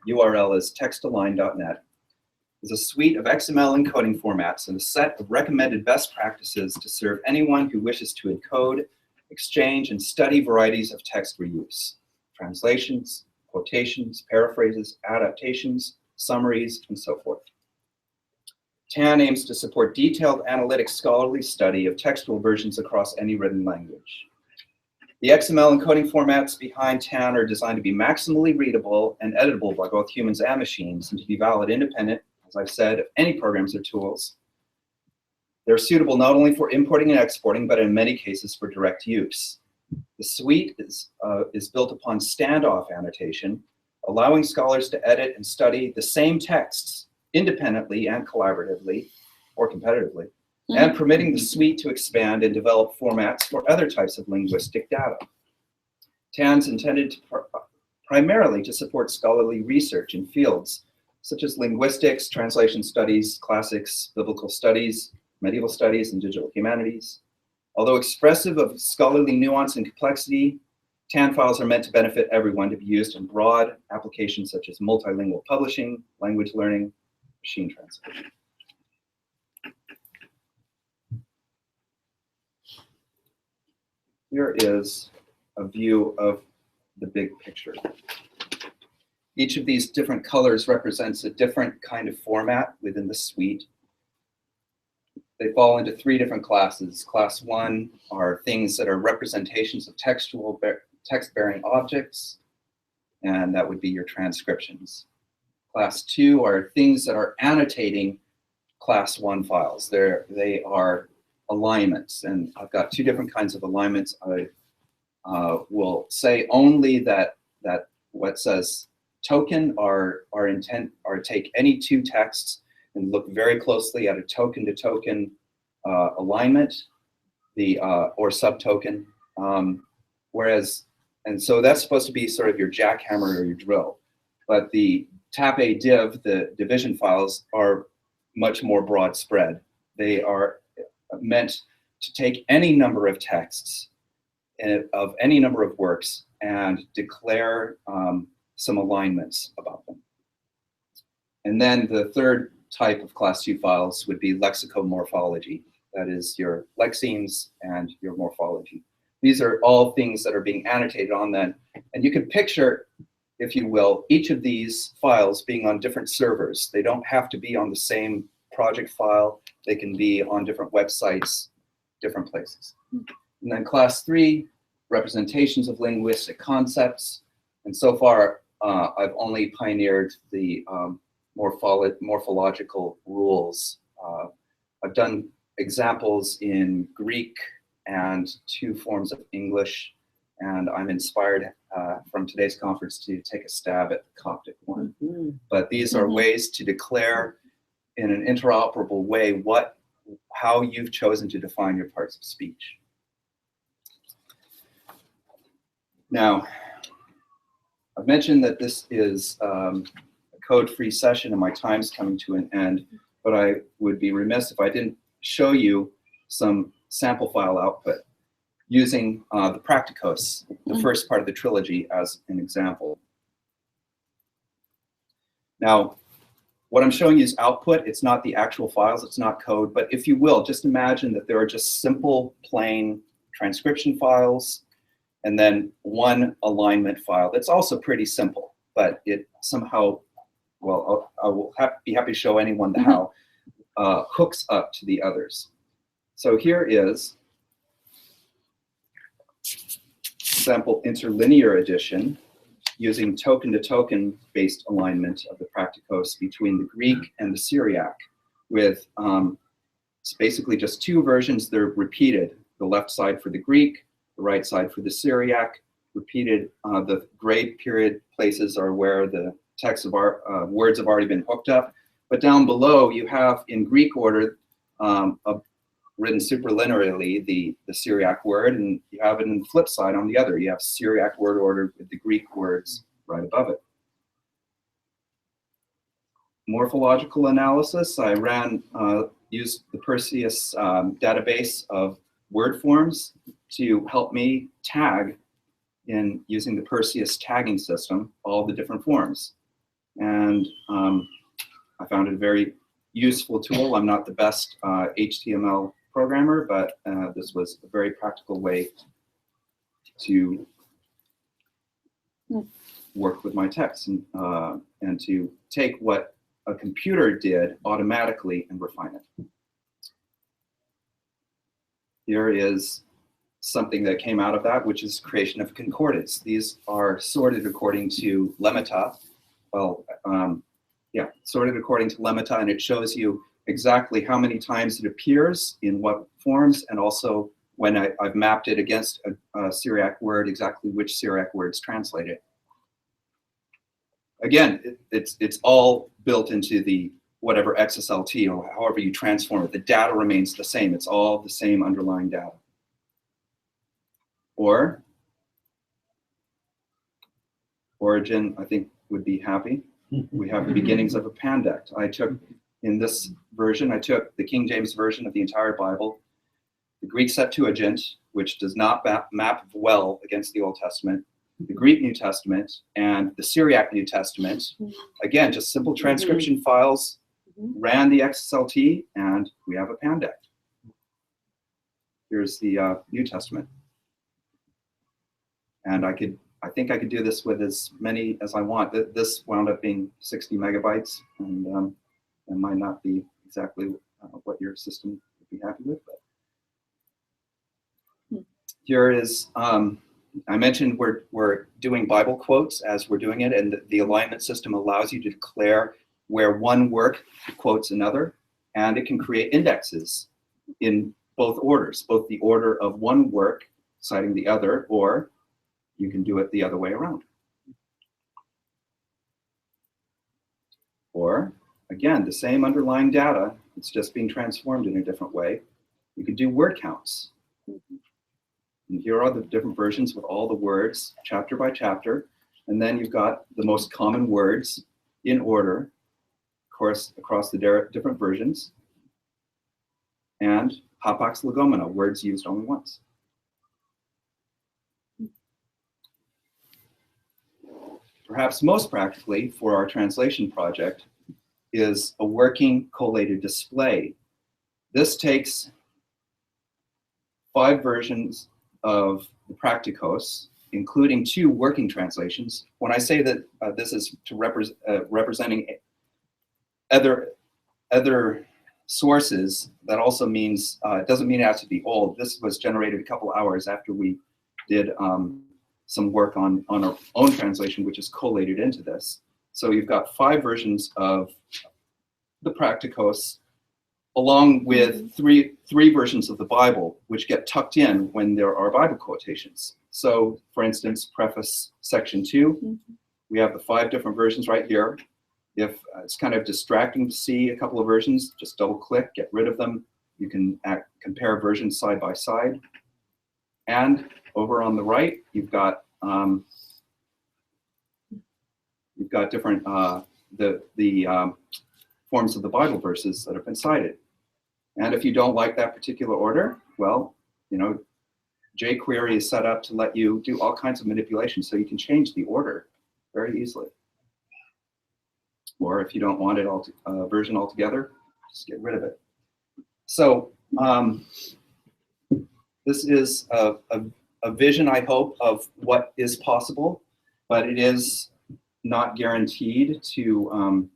URL is textalign.net, is a suite of XML encoding formats and a set of recommended best practices to serve anyone who wishes to encode, exchange, and study varieties of text reuse, translations, quotations, paraphrases, adaptations, summaries, and so forth. TAN aims to support detailed analytic scholarly study of textual versions across any written language. The XML encoding formats behind TAN are designed to be maximally readable and editable by both humans and machines, and to be valid independent, as I've said, of any programs or tools. They're suitable not only for importing and exporting, but in many cases for direct use. The suite is built upon standoff annotation, allowing scholars to edit and study the same texts independently and collaboratively or competitively, and permitting the suite to expand and develop formats for other types of linguistic data. TAN's intended primarily to support scholarly research in fields such as linguistics, translation studies, classics, biblical studies, medieval studies, and digital humanities. Although expressive of scholarly nuance and complexity, TAN files are meant to benefit everyone, to be used in broad applications such as multilingual publishing, language learning, machine translation. Here is a view of the big picture. Each of these different colors represents a different kind of format within the suite. They fall into three different classes. Class 1 are things that are representations of text-bearing objects, and that would be your transcriptions. Class 2 are things that are annotating Class 1 files. They are alignments, and I've got two different kinds of alignments. I will say only that what says token are take any two texts and look very closely at a token-to-token alignment, or subtoken. And so that's supposed to be sort of your jackhammer or your drill. But the TAP-A div, the division files, are much more broad spread. They are meant to take any number of texts of any number of works and declare some alignments about them. And then the third type of class 2 files would be lexicomorphology. That is your lexemes and your morphology. These are all things that are being annotated on them. And you can picture, if you will, each of these files being on different servers. They don't have to be on the same project file. They can be on different websites, different places. And then class 3, representations of linguistic concepts. And so far, I've only pioneered the morphological rules. I've done examples in Greek and 2 forms of English, and I'm inspired from today's conference to take a stab at the Coptic one. But these are ways to declare in an interoperable way how you've chosen to define your parts of speech. Now, I've mentioned that this is a code-free session and my time's coming to an end, but I would be remiss if I didn't show you some sample file output using the Practicos, the first part of the trilogy, as an example. Now, what I'm showing you is output. It's not the actual files, it's not code, but if you will, just imagine that there are just simple, plain transcription files, and then one alignment file that's also pretty simple, but it somehow, well, I will be happy to show anyone how hooks up to the others. So here is sample interlinear addition using token-to-token based alignment of the Practicos between the Greek and the Syriac, with it's basically just 2 versions. They're repeated, the left side for the Greek, the right side for the Syriac, repeated. The gray period places are where the text of our words have already been hooked up. But down below, you have in Greek order written superlinearly the Syriac word, and you have it in the flip side on the other. You have Syriac word order with the Greek words right above it. Morphological analysis, I used the Perseus database of word forms to help me tag, in using the Perseus tagging system, all the different forms. And I found it a very useful tool. I'm not the best HTML programmer, but this was a very practical way to work with my text and to take what a computer did automatically and refine it. Here is something that came out of that, which is creation of concordance. These are sorted according to lemata. Well, sorted according to lemata, and it shows you exactly how many times it appears in what forms, and also when I've mapped it against a Syriac word, exactly which Syriac words translate it. Again, it's all built into the whatever XSLT or however you transform it. The data remains the same. It's all the same underlying data. Or Origin, I think, would be happy. We have the beginnings of a pandect. In this version, I took the King James Version of the entire Bible, the Greek Septuagint, which does not map well against the Old Testament, the Greek New Testament, and the Syriac New Testament. Again, just simple transcription files, ran the XSLT, and we have a pandect. Here's the New Testament. And I think I could do this with as many as I want. This wound up being 60 megabytes, and it might not be exactly what your system would be happy with. But here is, I mentioned we're doing Bible quotes as we're doing it, and the alignment system allows you to declare where one work quotes another, and it can create indexes in both orders, both the order of one work citing the other, or you can do it the other way around. Or, again, the same underlying data, it's just being transformed in a different way. You could do word counts. And here are the different versions with all the words, chapter by chapter. And then you've got the most common words in order, of course, across the different versions. And hapax legomena, words used only once. Perhaps most practically for our translation project is a working collated display. This takes 5 versions of the Practicos, including 2 working translations. When I say that this is to representing other sources, that also means, it doesn't mean it has to be old. This was generated a couple hours after we did some work on our own translation, which is collated into this. So you've got 5 versions of the Practicos, along with three versions of the Bible, which get tucked in when there are Bible quotations. So, for instance, preface section 2, we have the 5 different versions right here. If it's kind of distracting to see a couple of versions, just double click, get rid of them. You can compare versions side by side. And over on the right, you've got different forms of the Bible verses that have been cited. And if you don't like that particular order, well, jQuery is set up to let you do all kinds of manipulations, so you can change the order very easily. Or if you don't want it version altogether, just get rid of it. So this is a vision, I hope, of what is possible, but it is not guaranteed to,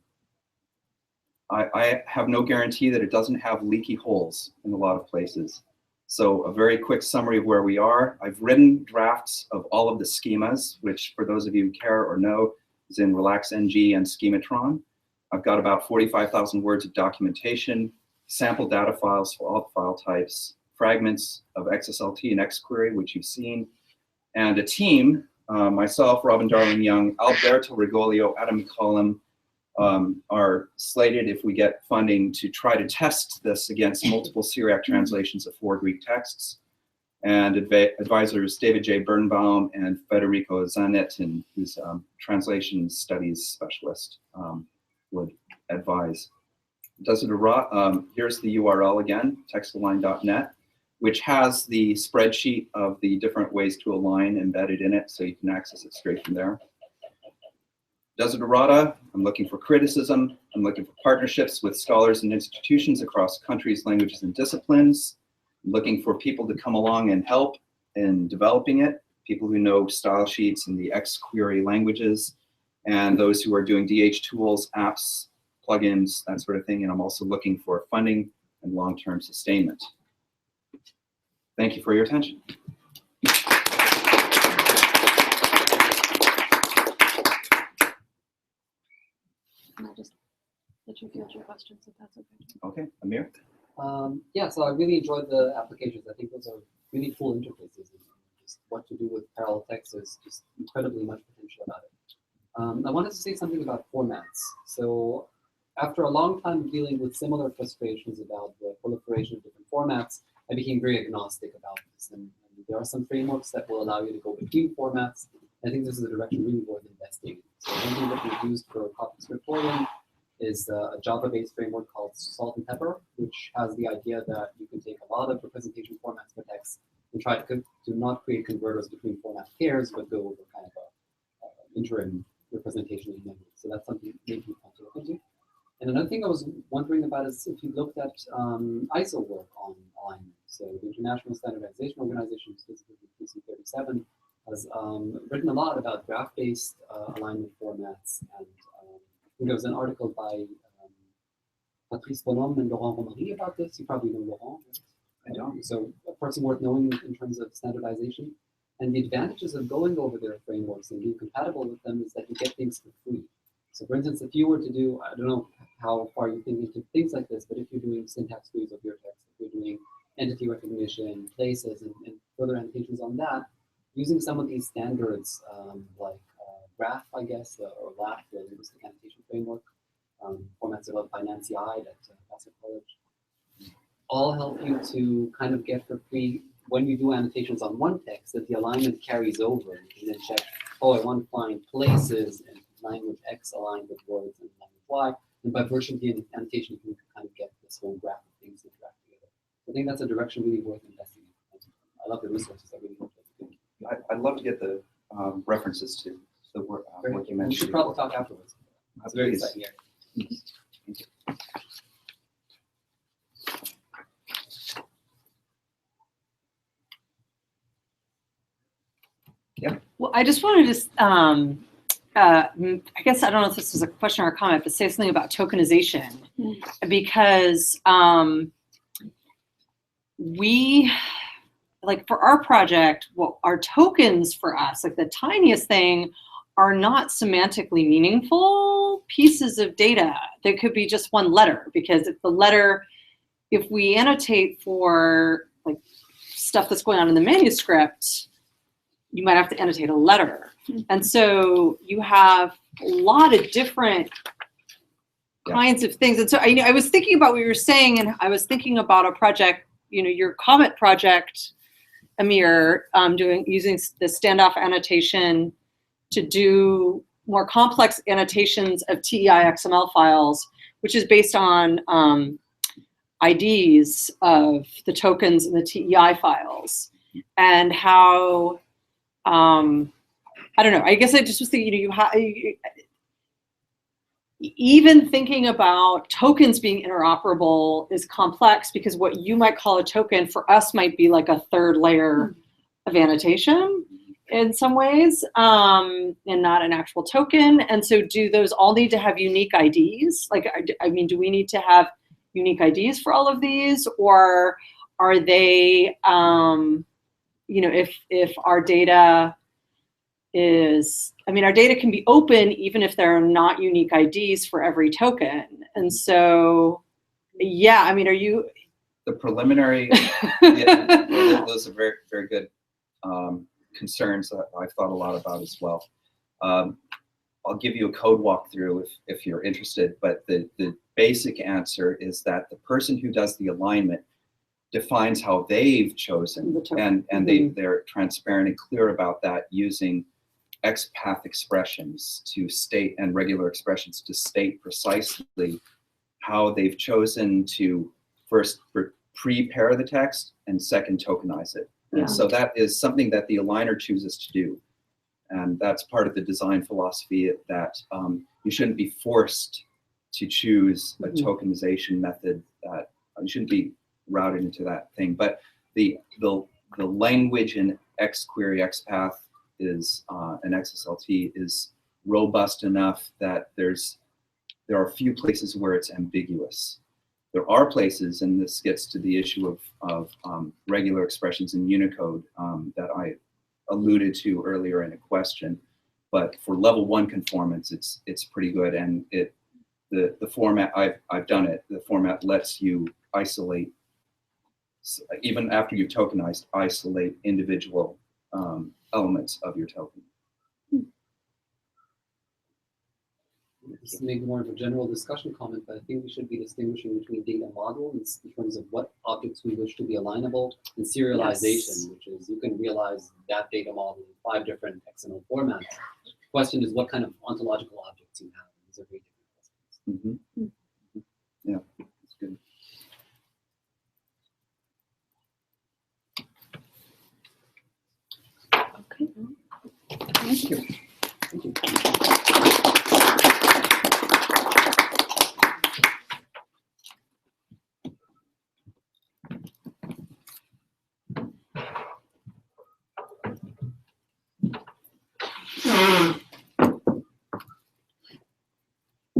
I have no guarantee that it doesn't have leaky holes in a lot of places. So a very quick summary of where we are. I've written drafts of all of the schemas, which for those of you who care or know, is in RelaxNG and Schematron. I've got about 45,000 words of documentation, sample data files for all the file types, fragments of XSLT and XQuery, which you've seen, and a team, myself, Robin Darling-Young, Alberto Rigolio, Adam McCollum, are slated, if we get funding, to try to test this against multiple Syriac translations of 4 Greek texts. And advisors David J. Birnbaum and Federico Zanetin, who's translation studies specialist, would advise. Here's the URL again, textalign.net, which has the spreadsheet of the different ways to align embedded in it, so you can access it straight from there. Desiderata, I'm looking for criticism. I'm looking for partnerships with scholars and institutions across countries, languages, and disciplines. I'm looking for people to come along and help in developing it, people who know style sheets and the XQuery languages, and those who are doing DH tools, apps, plugins, that sort of thing. And I'm also looking for funding and long-term sustainment. Thank you for your attention. Can I just let you field your questions if that's okay? Okay, Amir? Yeah, so I really enjoyed the applications. I think those are really cool interfaces. And just what to do with parallel text is just incredibly much potential about it. I wanted to say something about formats. So after a long time dealing with similar frustrations about the proliferation of different formats, I became very agnostic about this. And there are some frameworks that will allow you to go between formats. I think this is a direction really worth investing in. So one thing that we've used for Coptic Scriptorium is a Java-based framework called Salt and Pepper, which has the idea that you can take a lot of representation formats for text and try to not create converters between format pairs, but go over kind of a interim representation in memory. So that's something maybe you want to look into. And another thing I was wondering about is if you looked at ISO work on alignment. So the International Standardization Organization, specifically PC37, has written a lot about graph-based alignment formats. And I think there was an article by Patrice Bonhomme and Laurent Romary about this. You probably know Laurent, right? I don't. So a person worth knowing in terms of standardization. And the advantages of going over their frameworks and being compatible with them is that you get things for free. So for instance, if you were to do, I don't know how far you think into things like this, but if you're doing syntax trees of your text, if you're doing entity recognition, places, and further annotations on that, using some of these standards like Graph, I guess, or LAF, the Linguistic Annotation Framework, formats developed by Nancy Ide at Vassar College, all help you to kind of get for free, when you do annotations on one text, that the alignment carries over. You can then check, oh, I want to find places and language X aligned with words and language Y. And by virtue of the annotation, you can kind of get this whole graph of things that interact together. So I think that's a direction really worth investing in. I love the resources. I really hope that I'd love to get the references to the work you we mentioned. should probably talk afterwards. It's very Please. exciting. Yeah. Well, I just wanted to, I guess I don't know if this is a question or a comment, but say something about tokenization, because we, like for our project, well, our tokens for us, like the tiniest thing, are not semantically meaningful pieces of data. They could be just one letter, because if the letter, if we annotate for like stuff that's going on in the manuscript, you might have to annotate a letter. And so you have a lot of different kinds of things. And so I was thinking about what you were saying, and I was thinking about a project, your comment project, Amir, using the standoff annotation to do more complex annotations of TEI XML files, which is based on IDs of the tokens in the TEI files, and how, I don't know, I guess I just was thinking, even thinking about tokens being interoperable is complex, because what you might call a token for us might be like a third layer of annotation in some ways, and not an actual token. And so do those all need to have unique IDs? Like, I mean, do we need to have unique IDs for all of these? Or are they, if our data is, our data can be open even if there are not unique IDs for every token. And so, yeah, are you? The preliminary, yeah, those are very, very good concerns that I've thought a lot about as well. I'll give you a code walkthrough if you're interested, but the basic answer is that the person who does the alignment defines how they've chosen, and they're transparent and clear about that, using XPath expressions to state, and regular expressions to state precisely how they've chosen to first prepare the text and second tokenize it. Yeah. And so that is something that the aligner chooses to do. And that's part of the design philosophy, that you shouldn't be forced to choose a tokenization method. That you shouldn't be routed into that thing. But the language in XQuery XPath is, and XSLT is robust enough that there's there are few places where it's ambiguous. There are places, and this gets to the issue of regular expressions in Unicode that I alluded to earlier in a question. But for level 1 conformance, it's pretty good, and the format I've done it. The format lets you isolate, even after you've tokenized, isolate individual elements of your token. This is maybe more of a general discussion comment, but I think we should be distinguishing between data models in terms of what objects we wish to be alignable, and serialization, which is you can realize that data model in 5 different XML formats. The question is what kind of ontological objects you have. These are very different questions. Yeah, that's good. Okay. Thank you. Thank you.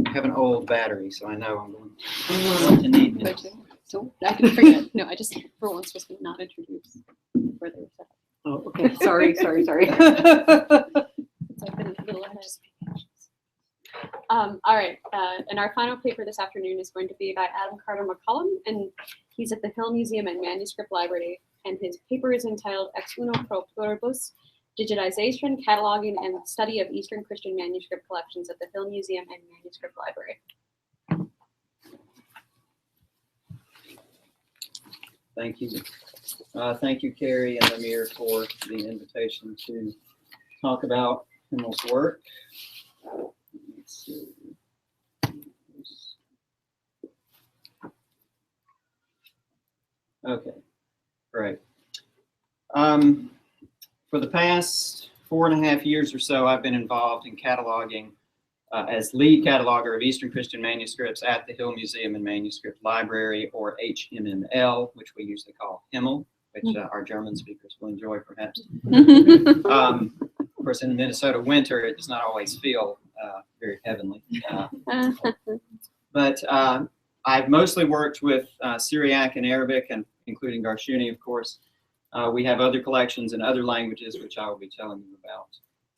I have an old battery, so I know I'm going to need it. So I can forget. No, I just for once was not introduce where they were set up. Oh, okay. Sorry. So I've been a little ahead. All right, and our final paper this afternoon is going to be by Adam Carter McCollum, and he's at the Hill Museum and Manuscript Library, and his paper is entitled Ex Uno Pro Pluribus, Digitization, Cataloging, and Study of Eastern Christian Manuscript Collections at the Hill Museum and Manuscript Library. Thank you. Thank you, Carrie and Amir, for the invitation to talk about Himmel's work. Let's see. Okay, great. For the past 4.5 years or so, I've been involved in cataloging as lead cataloger of Eastern Christian manuscripts at the Hill Museum and Manuscript Library, or HMML, which we usually call Himmel, which our German speakers will enjoy perhaps. Of course, in the Minnesota winter, it does not always feel very heavenly. But I've mostly worked with Syriac and Arabic, and including Garshuni, of course. We have other collections in other languages, which I will be telling you about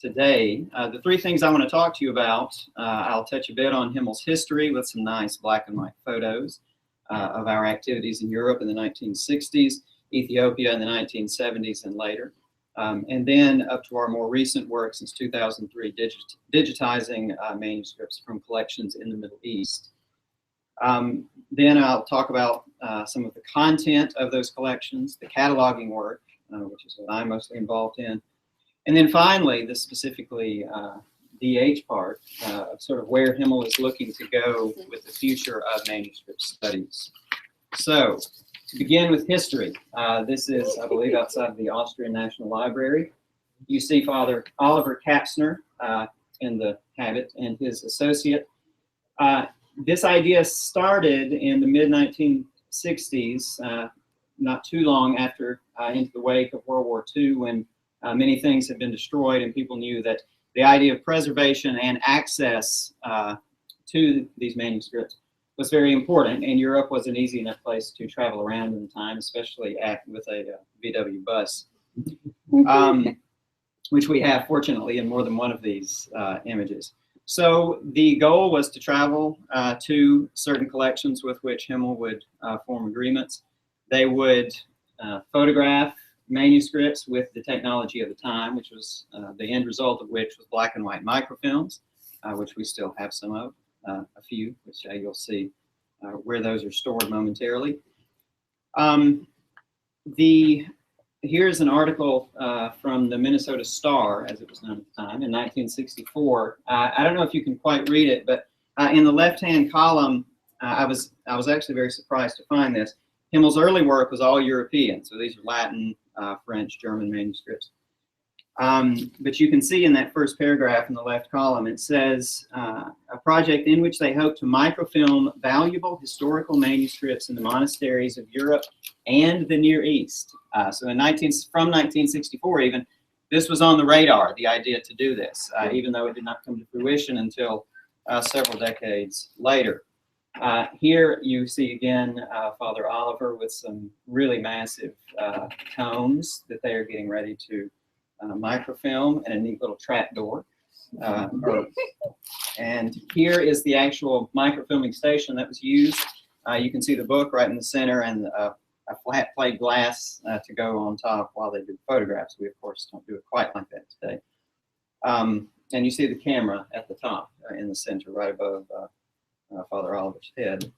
today. The 3 things I want to talk to you about, I'll touch a bit on Himmel's history with some nice black and white photos of our activities in Europe in the 1960s, Ethiopia in the 1970s and later, and then up to our more recent work since 2003, digitizing manuscripts from collections in the Middle East. Then I'll talk about some of the content of those collections, the cataloging work, which is what I'm mostly involved in. And then finally, this specifically DH part of sort of where Himmel is looking to go with the future of manuscript studies. So to begin with history, this is, I believe, outside of the Austrian National Library. You see Father Oliver Kapsner in the habit and his associate. This idea started in the mid-1960s, not too long after, into the wake of World War II, when many things had been destroyed and people knew that the idea of preservation and access to these manuscripts was very important, and Europe was an easy enough place to travel around in the time, especially with a VW bus, which we have, fortunately, in more than one of these images. So the goal was to travel to certain collections with which Himmel would form agreements. They would photograph manuscripts with the technology of the time, which was the end result of which was black and white microfilms, which we still have some of, a few, which you'll see where those are stored momentarily. Here's an article from the Minnesota Star, as it was known at the time, in 1964. I don't know if you can quite read it, but in the left-hand column, I was actually very surprised to find this. Himmel's early work was all European, so these are Latin, French, German manuscripts. But you can see in that first paragraph in the left column, it says, a project in which they hope to microfilm valuable historical manuscripts in the monasteries of Europe and the Near East. So from 1964 even, this was on the radar, the idea to do this, even though it did not come to fruition until several decades later. Here you see again Father Oliver with some really massive tomes that they are getting ready to microfilm, and a neat little trap door. And here is the actual microfilming station that was used. You can see the book right in the center, and a flat plate glass to go on top while they do photographs. We, of course, don't do it quite like that today. And you see the camera at the top in the center, right above Father Oliver's head.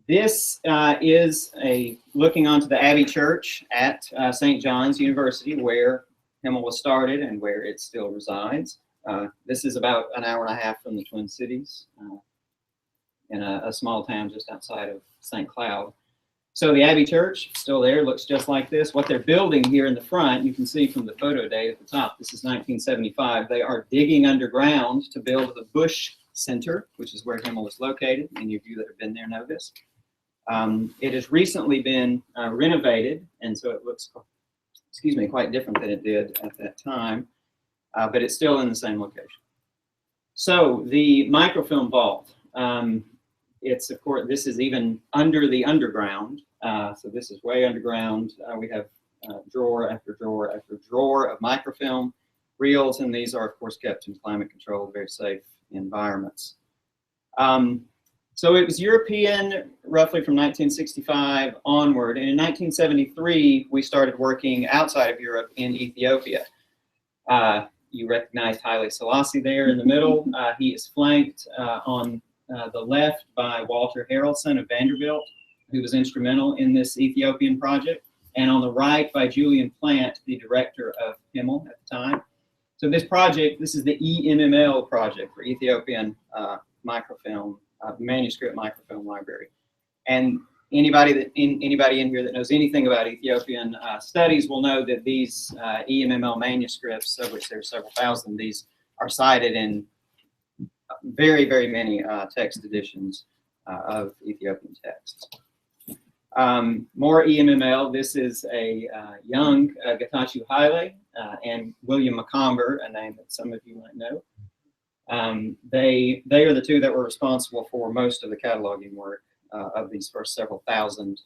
This is looking onto the Abbey Church at St. John's University, where Himmel was started and where it still resides. This is about an hour and a half from the Twin Cities, in a small town just outside of St. Cloud. So the Abbey Church, still there, looks just like this. What they're building here in the front, you can see from the photo date at the top, this is 1975. They are digging underground to build the Bush Center, which is where Himmel is located. Any of you that have been there know this. It has recently been renovated, and so it looks, quite different than it did at that time, but it's still in the same location. So the microfilm vault, it's, of course, this is even under the underground. So this is way underground. We have drawer after drawer after drawer of microfilm reels, and these are, of course, kept in climate controlled, very safe environments. So it was European roughly from 1965 onward, and in 1973 we started working outside of Europe in Ethiopia. You recognize Haile Selassie there in the middle. He is flanked on the left by Walter Harrelson of Vanderbilt, who was instrumental in this Ethiopian project, and on the right by Julian Plant, the director of Himmel at the time. So this project, this is the EMML project for Ethiopian microfilm, manuscript microfilm library. And anybody in here that knows anything about Ethiopian studies will know that these EMML manuscripts, of which there are several thousand, these are cited in very, very many text editions of Ethiopian texts. More EMML. This is a young Getachew Haile and William Macomber, a name that some of you might know. They are the two that were responsible for most of the cataloging work of these first several thousand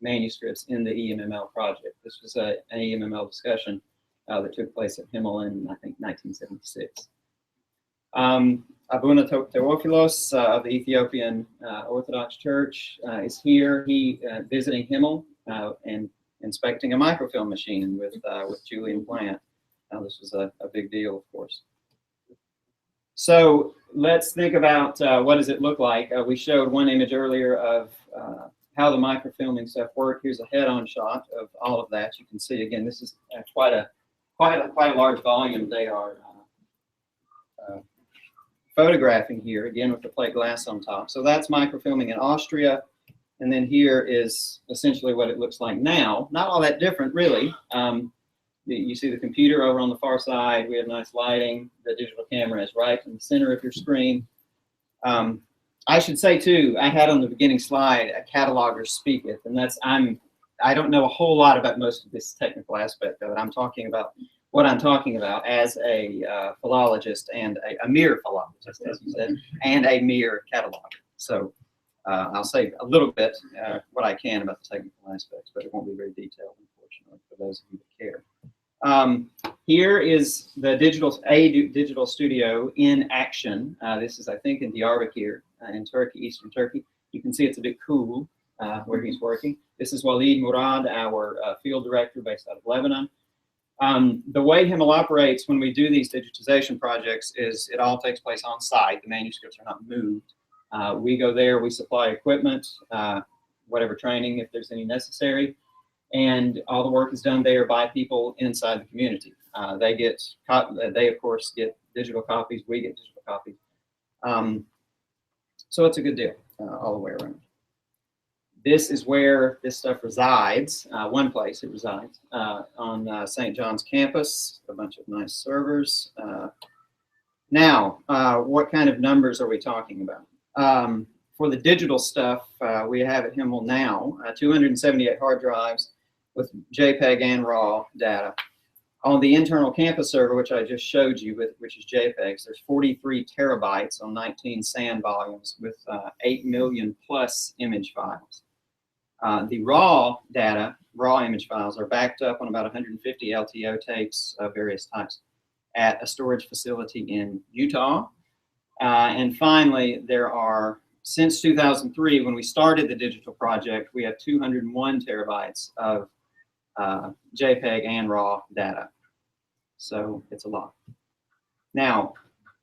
manuscripts in the EMML project. This was an EMML discussion that took place at Himmel in, I think, 1976. Abuna Tewofilos of the Ethiopian Orthodox Church is here. He visiting Himmel and inspecting a microfilm machine with Julian Plant. This was a big deal, of course. So let's think about what does it look like. We showed one image earlier of how the microfilming stuff worked. Here's a head-on shot of all of that. You can see again. This is quite a large volume. They are photographing here again with the plate glass on top. So that's microfilming in Austria, and then here is essentially what it looks like now. Not all that different, really. You see the computer over on the far side. We have nice lighting. The digital camera is right in the center of your screen. I should say too, I had on the beginning slide a cataloger speaketh, and that's I don't know a whole lot about most of this technical aspect of it. I'm talking about what I'm talking about as a philologist and a mere philologist, as you said, and a mere cataloger. So I'll say a little bit what I can about the technical aspects, but it won't be very detailed, unfortunately, for those of you that care. Here is the digital studio in action. This is, I think, in Diyarbakir in Turkey, eastern Turkey. You can see it's a bit cool where he's working. This is Walid Murad, our field director based out of Lebanon. The way Himmel operates when we do these digitization projects is it all takes place on site. The manuscripts are not moved. We go there, we supply equipment, whatever training, if there's any necessary, and all the work is done there by people inside the community. They of course get digital copies, we get digital copies. So it's a good deal all the way around. This is where this stuff resides, one place it resides, on St. John's campus, a bunch of nice servers. Now, what kind of numbers are we talking about? For the digital stuff, we have at Himmel now 278 hard drives with JPEG and RAW data. On the internal campus server, which I just showed you, which is JPEGs, there's 43 terabytes on 19 SAN volumes with 8 million plus image files. The raw data, raw image files, are backed up on about 150 LTO tapes of various types at a storage facility in Utah. And finally, there are, since 2003, when we started the digital project, we have 201 terabytes of JPEG and raw data. So it's a lot. Now,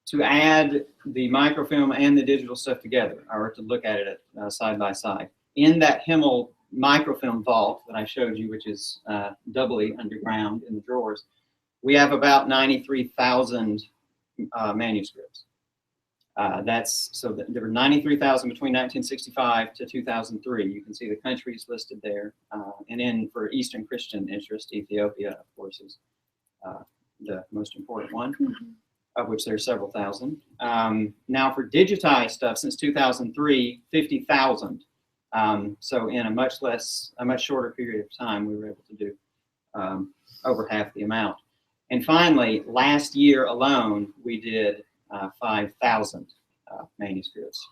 to add the microfilm and the digital stuff together, or to look at it side by side, in that Himmel microfilm vault that I showed you, which is doubly underground in the drawers, we have about 93,000 manuscripts. So there were 93,000 between 1965 to 2003. You can see the countries listed there. And then for Eastern Christian interest, Ethiopia, of course, is the most important one, of which there are several thousand. Now for digitized stuff, since 2003, 50,000. So in a much shorter period of time, we were able to do over half the amount. And finally, last year alone, we did 5,000 manuscripts.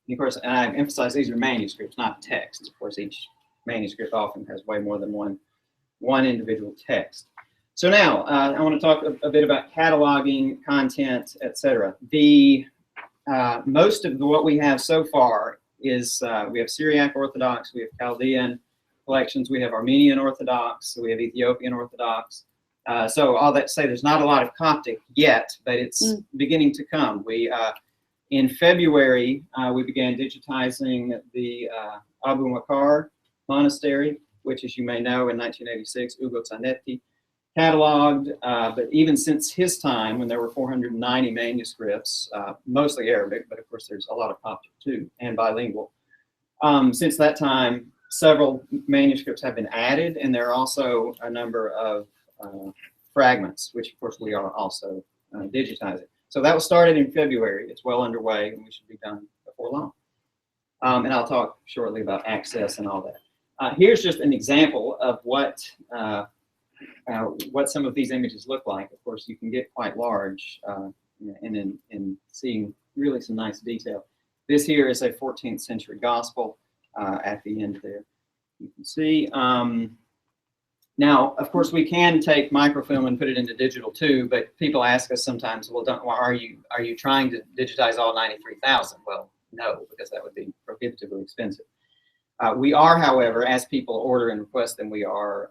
And of course, and I emphasize these are manuscripts, not texts. Of course, each manuscript often has way more than one individual text. So now, I want to talk a bit about cataloging, content, etc. Most of what we have so far is we have Syriac Orthodox, we have Chaldean collections, we have Armenian Orthodox, we have Ethiopian Orthodox. So all that to say, there's not a lot of Coptic yet, but it's beginning to come. In February, we began digitizing the Abu Makar Monastery, which, as you may know, in 1986, Ugo Zanetti cataloged, but even since his time, when there were 490 manuscripts, mostly Arabic, but of course there's a lot of Coptic too, and bilingual. Since that time, several manuscripts have been added, and there are also a number of fragments, which of course we are also digitizing. So that was started in February. It's well underway, and we should be done before long. And I'll talk shortly about access and all that. Here's just an example of what some of these images look like. Of course, you can get quite large in seeing really some nice detail. This here is a 14th century gospel at the end there. You can see. Now, of course, we can take microfilm and put it into digital too, but people ask us sometimes, well, are you trying to digitize all 93,000? Well, no, because that would be prohibitively expensive. We are, however, as people order and request them, we are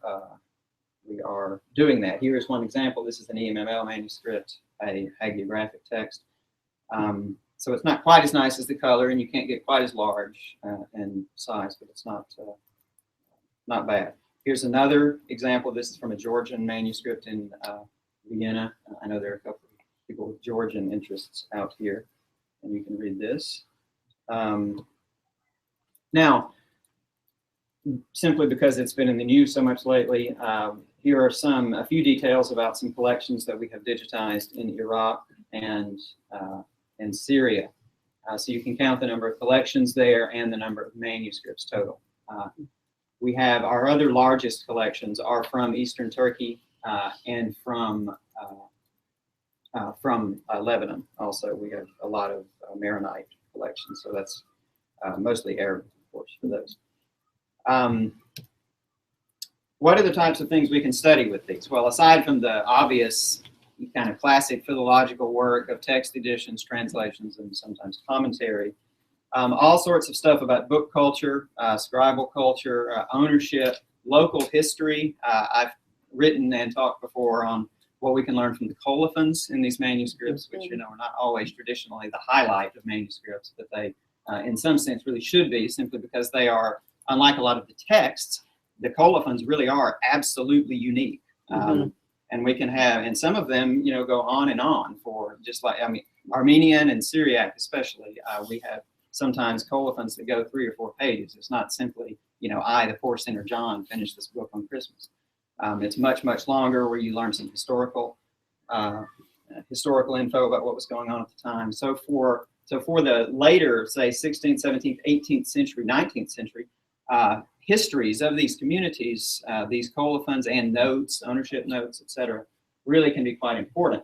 doing that. Here is one example. This is an EMML manuscript, a hagiographic text. So it's not quite as nice as the color, and you can't get quite as large in size, but it's not bad. Here's another example. This is from a Georgian manuscript in Vienna. I know there are a couple of people with Georgian interests out here, and you can read this. Now, simply because it's been in the news so much lately, here are a few details about some collections that we have digitized in Iraq and Syria. So you can count the number of collections there and the number of manuscripts total. We have our other largest collections are from Eastern Turkey and from Lebanon. Also, we have a lot of Maronite collections, so that's mostly Arabic, of course, for those. What are the types of things we can study with these? Well, aside from the obvious kind of classic philological work of text editions, translations, and sometimes commentary, all sorts of stuff about book culture, scribal culture, ownership, local history. I've written and talked before on what we can learn from the colophons in these manuscripts, which are not always traditionally the highlight of manuscripts, but they, in some sense, really should be, simply because they are, unlike a lot of the texts, the colophons really are absolutely unique. And we can have, and some of them, go on and on for just like, Armenian and Syriac especially, we have sometimes colophons that go 3 or 4 pages. It's not simply, I, the poor sinner John, finished this book on Christmas. It's much, much longer, where you learn some historical info about what was going on at the time. So for the later, say, 16th, 17th, 18th century, 19th century, histories of these communities, these colophons and notes, ownership notes, etc., really can be quite important.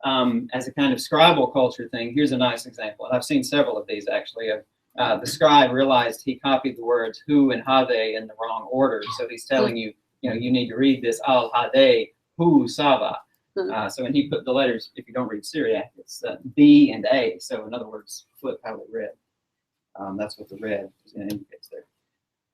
As a kind of scribal culture thing, here's a nice example. And I've seen several of these actually. The scribe realized he copied the words hu and hade in the wrong order. So he's telling you, you need to read this al hade hu sava. So when he put the letters, if you don't read Syriac, it's B and A. So in other words, flip how they read. That's what the red indicates there.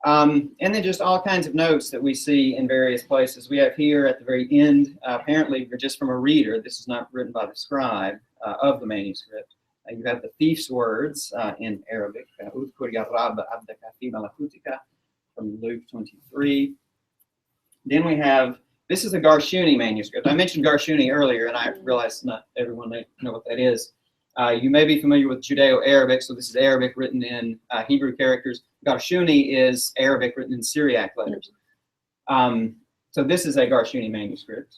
And then just all kinds of notes that we see in various places. We have here at the very end, apparently just from a reader, this is not written by the scribe of the manuscript. You have the thief's words in Arabic, from Luke 23. Then we have, this is a Garshuni manuscript. I mentioned Garshuni earlier, and I realized not everyone may know what that is. You may be familiar with Judeo-Arabic, so this is Arabic written in Hebrew characters. Garshuni is Arabic written in Syriac letters. So this is a Garshuni manuscript.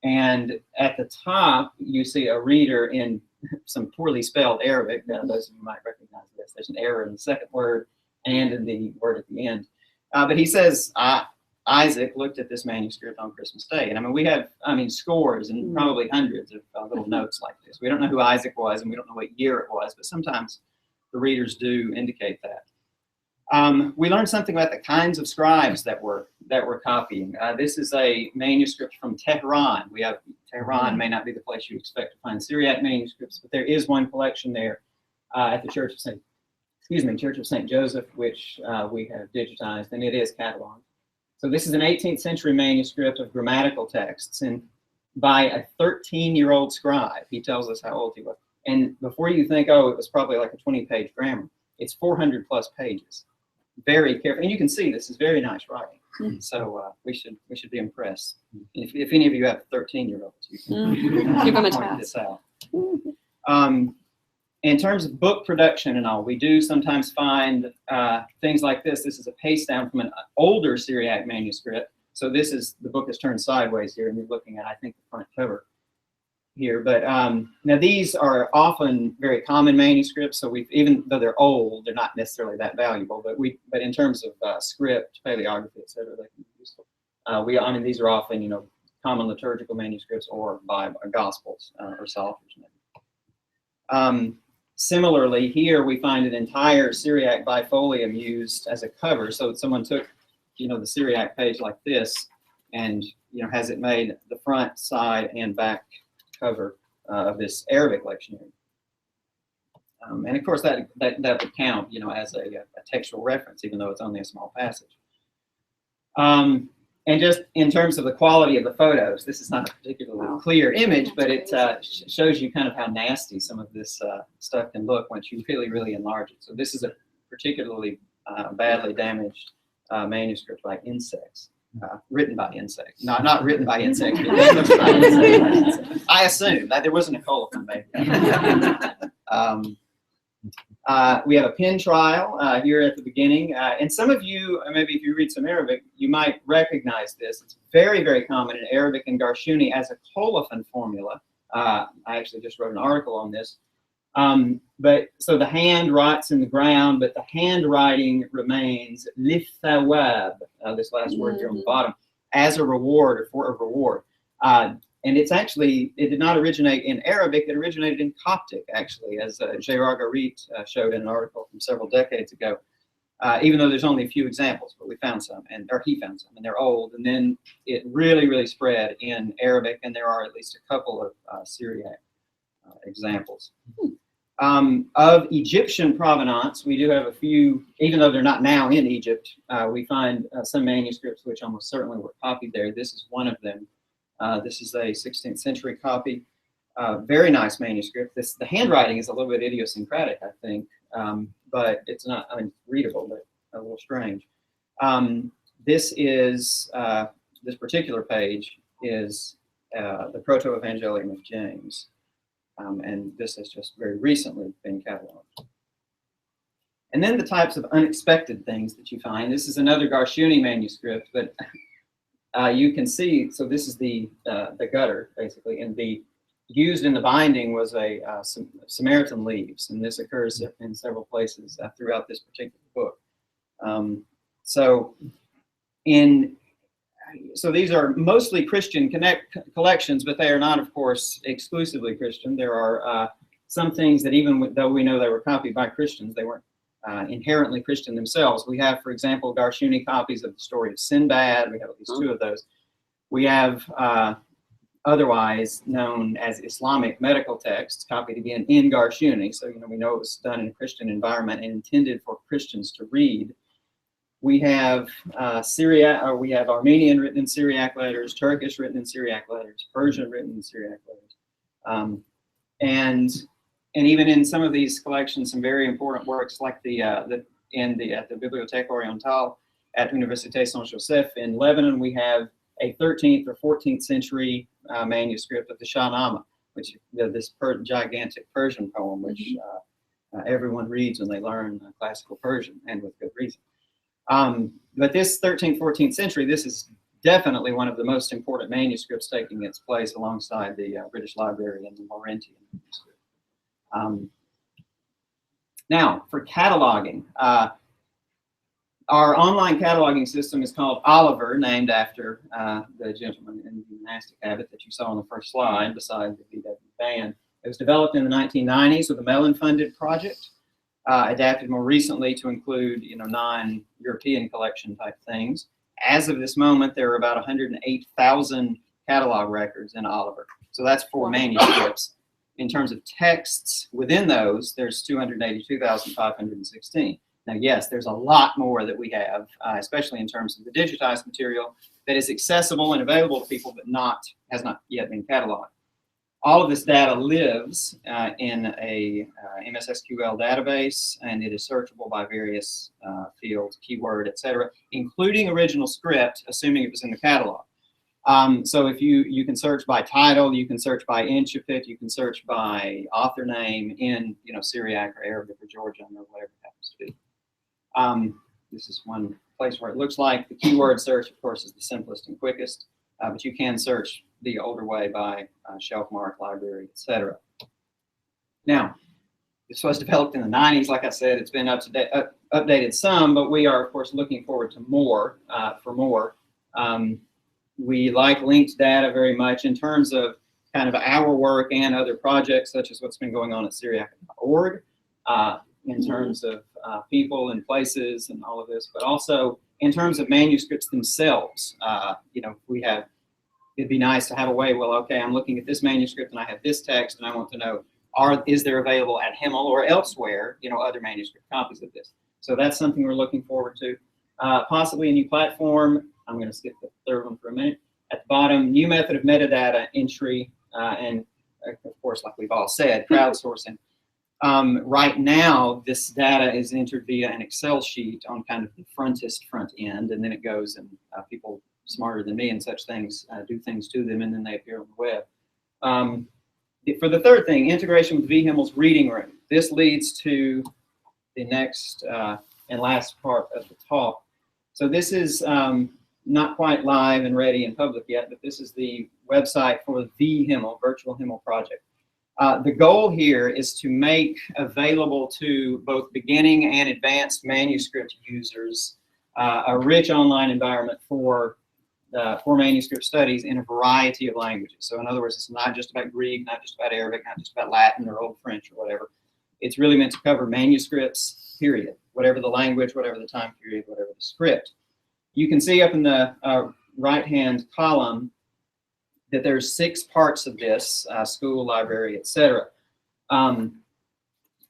And at the top, you see a reader in some poorly spelled Arabic. Those of you might recognize this. There's an error in the second word and in the word at the end. But he says, Isaac looked at this manuscript on Christmas Day. And we have, scores and probably hundreds of little notes like this. We don't know who Isaac was, and we don't know what year it was, but sometimes the readers do indicate that. We learned something about the kinds of scribes that were copying. This is a manuscript from Tehran. Tehran may not be the place you expect to find Syriac manuscripts, but there is one collection there at the Church of St. Joseph, which we have digitized, and it is cataloged. So this is an 18th century manuscript of grammatical texts, and by a 13-year-old scribe. He tells us how old he was. And before you think, oh, it was probably like a 20-page grammar, it's 400 plus pages. Very careful, and you can see this is very nice writing. So we should be impressed. If any of you have 13-year-olds, you can Give them a point task. this out. In terms of book production and all, we do sometimes find things like this. This is a paste down from an older Syriac manuscript. So this is, the book is turned sideways here, and you're looking at, I think, the front cover here. But now these are often very common manuscripts. So even though they're old, they're not necessarily that valuable. But in terms of script, paleography, et cetera, they can be useful. These are often, common liturgical manuscripts or Bible, gospels or psalters. Similarly, here we find an entire Syriac bifolium used as a cover. So someone took, the Syriac page like this, and has it made the front, side, and back cover of this Arabic lectionary. And of course, that would count, as a textual reference, even though it's only a small passage. And just in terms of the quality of the photos, this is not a particularly clear image, but it shows you kind of how nasty some of this stuff can look once you really, really enlarge it. So this is a particularly badly damaged manuscript by insects, written by insects. Not written by insects, but damaged by insects. I assume that there wasn't a colophon made. We have a pen trial here at the beginning. And some of you, maybe if you read some Arabic, you might recognize this. It's very, very common in Arabic and Garshuni as a colophon formula. I actually just wrote an article on this. So the hand writes in the ground, but the handwriting remains lithawab, this last word here on the bottom, as a reward or for a reward. And it did not originate in Arabic, it originated in Coptic, actually, as Gérard Garit showed in an article from several decades ago, even though there's only a few examples, but we found some, or he found some, and they're old. And then it really, really spread in Arabic, and there are at least a couple of Syriac examples. Of Egyptian provenance, we do have a few, even though they're not now in Egypt, we find some manuscripts which almost certainly were copied there. This is one of them. This is a 16th century copy. Very nice manuscript. The handwriting is a little bit idiosyncratic, I think, but it's not, readable, but a little strange. This particular page is the Proto-Evangelium of James. And this has just very recently been cataloged. And then the types of unexpected things that you find. This is another Garshuni manuscript, but you can see, so this is the gutter, basically, and used in the binding was some Samaritan leaves, and this occurs in several places throughout this particular book. So these are mostly Christian collections, but they are not, of course, exclusively Christian. There are some things that even though we know they were copied by Christians, they weren't inherently Christian themselves. We have, for example, Darshuni copies of the story of Sinbad. We have at least 2 of those. We have otherwise known as Islamic medical texts, copied again in Darshuni. So, we know it was done in a Christian environment and intended for Christians to read. We have we have Armenian written in Syriac letters, Turkish written in Syriac letters, Persian written in Syriac letters, and even in some of these collections, some very important works like at the Bibliothèque Orientale at Université Saint-Joseph in Lebanon, we have a 13th or 14th century manuscript of the Shahnameh, which this gigantic Persian poem, which everyone reads when they learn classical Persian, and with good reason. But this 13th, 14th century, this is definitely one of the most important manuscripts taking its place alongside the British Library and the Laurentian manuscript. Now, for cataloging, our online cataloging system is called Oliver, named after the gentleman in the monastic habit that you saw on the first slide beside the VW van. It was developed in the 1990s with a Mellon-funded project, adapted more recently to include, non-European collection type things. As of this moment, there are about 108,000 catalog records in Oliver. So that's for manuscripts. In terms of texts within those, there's 282,516. Now, yes, there's a lot more that we have, especially in terms of the digitized material that is accessible and available to people, but has not yet been cataloged. All of this data lives in a MS SQL database, and it is searchable by various fields, keyword, etc., including original script, assuming it was in the catalog. So if you can search by title, you can search by incipit, you can search by author name in Syriac or Arabic or Georgian or whatever it happens to be. This is one place where it looks like the keyword search, of course, is the simplest and quickest, but you can search the older way by shelf mark, library, etc. Now, this was developed in the 90s. Like I said, it's been updated some, but we are, of course, looking forward to more. We like linked data very much in terms of kind of our work and other projects, such as what's been going on at Syriac.org, in terms of people and places and all of this, but also in terms of manuscripts themselves. It'd be nice to have a way, well, okay, I'm looking at this manuscript and I have this text and I want to know, is there available at Himmel or elsewhere, other manuscript copies of this? So that's something we're looking forward to. Possibly a new platform. I'm going to skip the third one for a minute. At the bottom, new method of metadata entry, and of course, like we've all said, crowdsourcing. Right now, this data is entered via an Excel sheet on kind of the front end, and then it goes and people smarter than me and such things do things to them, and then they appear on the web. For the third thing, integration with vHimmel's reading room. This leads to the next and last part of the talk. So this is not quite live and ready in public yet, but this is the website for the vHimmel, Virtual Himmel Project. The goal here is to make available to both beginning and advanced manuscript users a rich online environment for manuscript studies in a variety of languages. So in other words, it's not just about Greek, not just about Arabic, not just about Latin or Old French or whatever. It's really meant to cover manuscripts, period. Whatever the language, whatever the time period, whatever the script. You can see up in the right-hand column that there's 6 parts of this, school, library, etc. And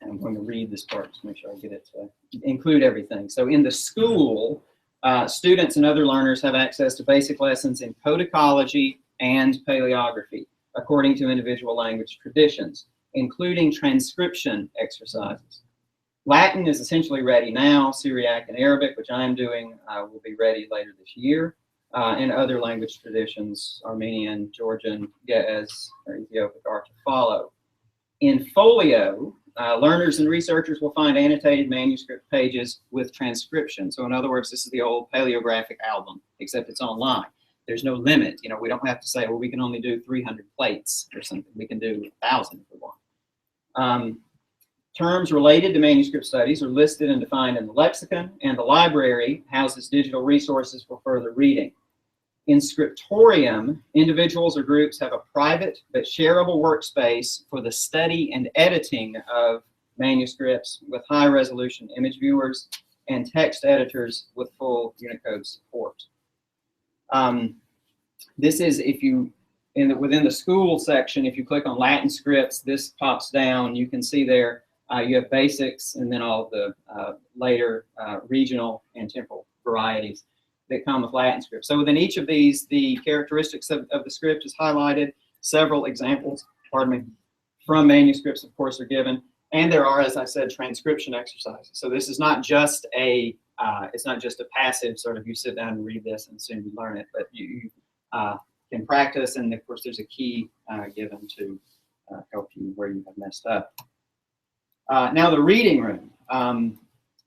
I'm going to read this part to make sure I get it to include everything. So in the school, students and other learners have access to basic lessons in codicology and paleography, according to individual language traditions, including transcription exercises. Latin is essentially ready now. Syriac and Arabic, which I'm doing, will be ready later this year. And other language traditions, Armenian, Georgian, Ge'ez, or Ethiopic, are to follow. In Folio, learners and researchers will find annotated manuscript pages with transcription. So in other words, this is the old paleographic album, except it's online. There's no limit. We don't have to say, well, we can only do 300 plates or something. We can do 1,000 if we want. Terms related to manuscript studies are listed and defined in the lexicon, and the library houses digital resources for further reading. In Scriptorium, individuals or groups have a private but shareable workspace for the study and editing of manuscripts with high-resolution image viewers and text editors with full Unicode support. This is, if you, within the school section, if you click on Latin scripts, this pops down. You can see there you have basics and then all of the later regional and temporal varieties that come with Latin script. So within each of these, the characteristics of the script is highlighted. Several examples, pardon me, from manuscripts, of course, are given. And there are, as I said, transcription exercises. So this is not just a, it's not just a passive sort of you sit down and read this and soon you learn it, but you can practice. And of course, there's a key given to help you where you have messed up. Now the reading room.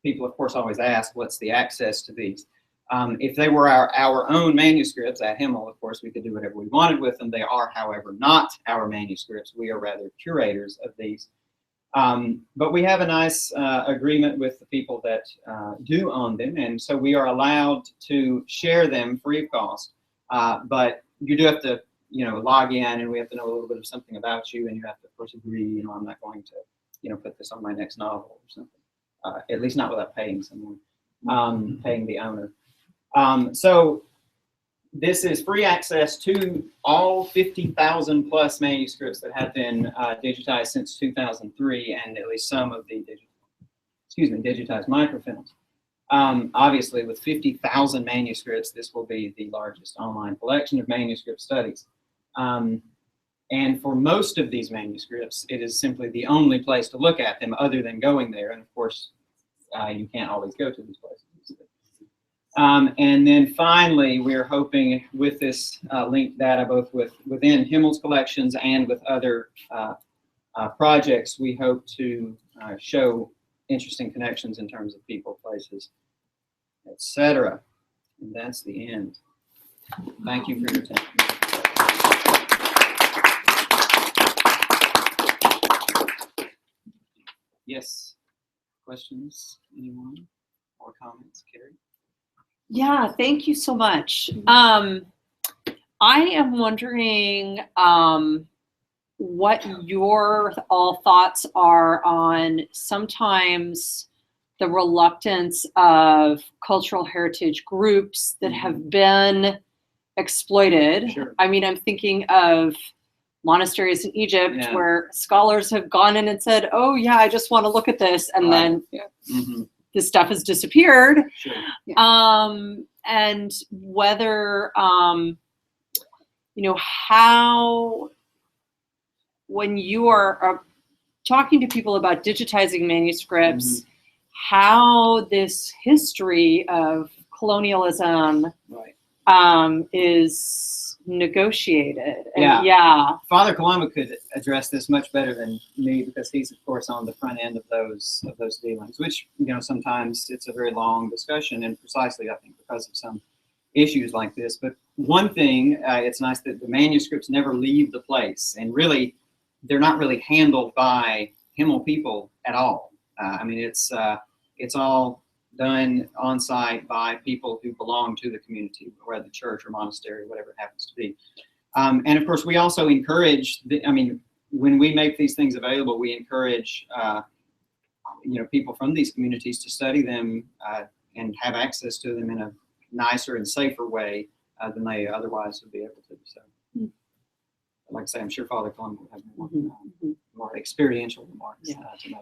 People, of course, always ask, what's the access to these? If they were our own manuscripts at Himmel, of course, we could do whatever we wanted with them. They are, however, not our manuscripts. We are rather curators of these. But we have a nice agreement with the people that do own them, and so we are allowed to share them free of cost. But you do have to, log in, and we have to know a little bit of something about you, and you have to, of course, agree. I'm not going to, put this on my next novel or something. At least not without paying someone, paying the owner. So this is free access to all 50,000 plus manuscripts that have been digitized since 2003, and at least some of the digitized microfilms. Obviously, with 50,000 manuscripts, this will be the largest online collection of manuscript studies. And for most of these manuscripts, it is simply the only place to look at them other than going there. And of course, you can't always go to these places. And then finally, we're hoping with this linked data, both within Himmel's collections and with other projects, we hope to show interesting connections in terms of people, places, etc. And that's the end. Thank you for your attention. Yes, questions, anyone, or comments, Carrie? Yeah, thank you so much. I am wondering what your all thoughts are on sometimes the reluctance of cultural heritage groups that have been exploited. Sure. I mean, I'm thinking of monasteries in Egypt where scholars have gone in and said, oh yeah, I just want to look at this. And then this stuff has disappeared. Sure. And whether, how, when you are talking to people about digitizing manuscripts, how this history of colonialism is negotiated. And Father Colombo could address this much better than me because he's, of course, on the front end of those dealings, which, sometimes it's a very long discussion, and precisely, I think, because of some issues like this. But one thing, it's nice that the manuscripts never leave the place, and really, they're not really handled by Himmel people at all. I mean, it's all done on site by people who belong to the community, whether the church or monastery, whatever it happens to be. And of course, we also encourage, when we make these things available, we encourage, people from these communities to study them and have access to them in a nicer and safer way than they otherwise would be able to. So, like I say, I'm sure Father Colombo has more experiential remarks.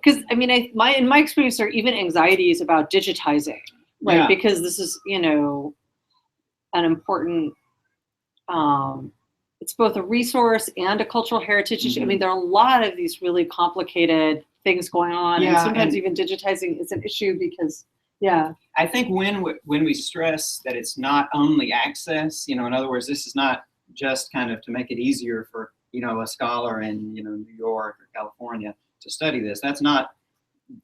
Because in my experience, there are even anxieties about digitizing, right? Yeah. Because this is, an important. It's both a resource and a cultural heritage issue. I mean, there are a lot of these really complicated things going on, and sometimes even digitizing is an issue because, I think when we stress that it's not only access, in other words, this is not just kind of to make it easier for, a scholar in, New York or California to study this. That's not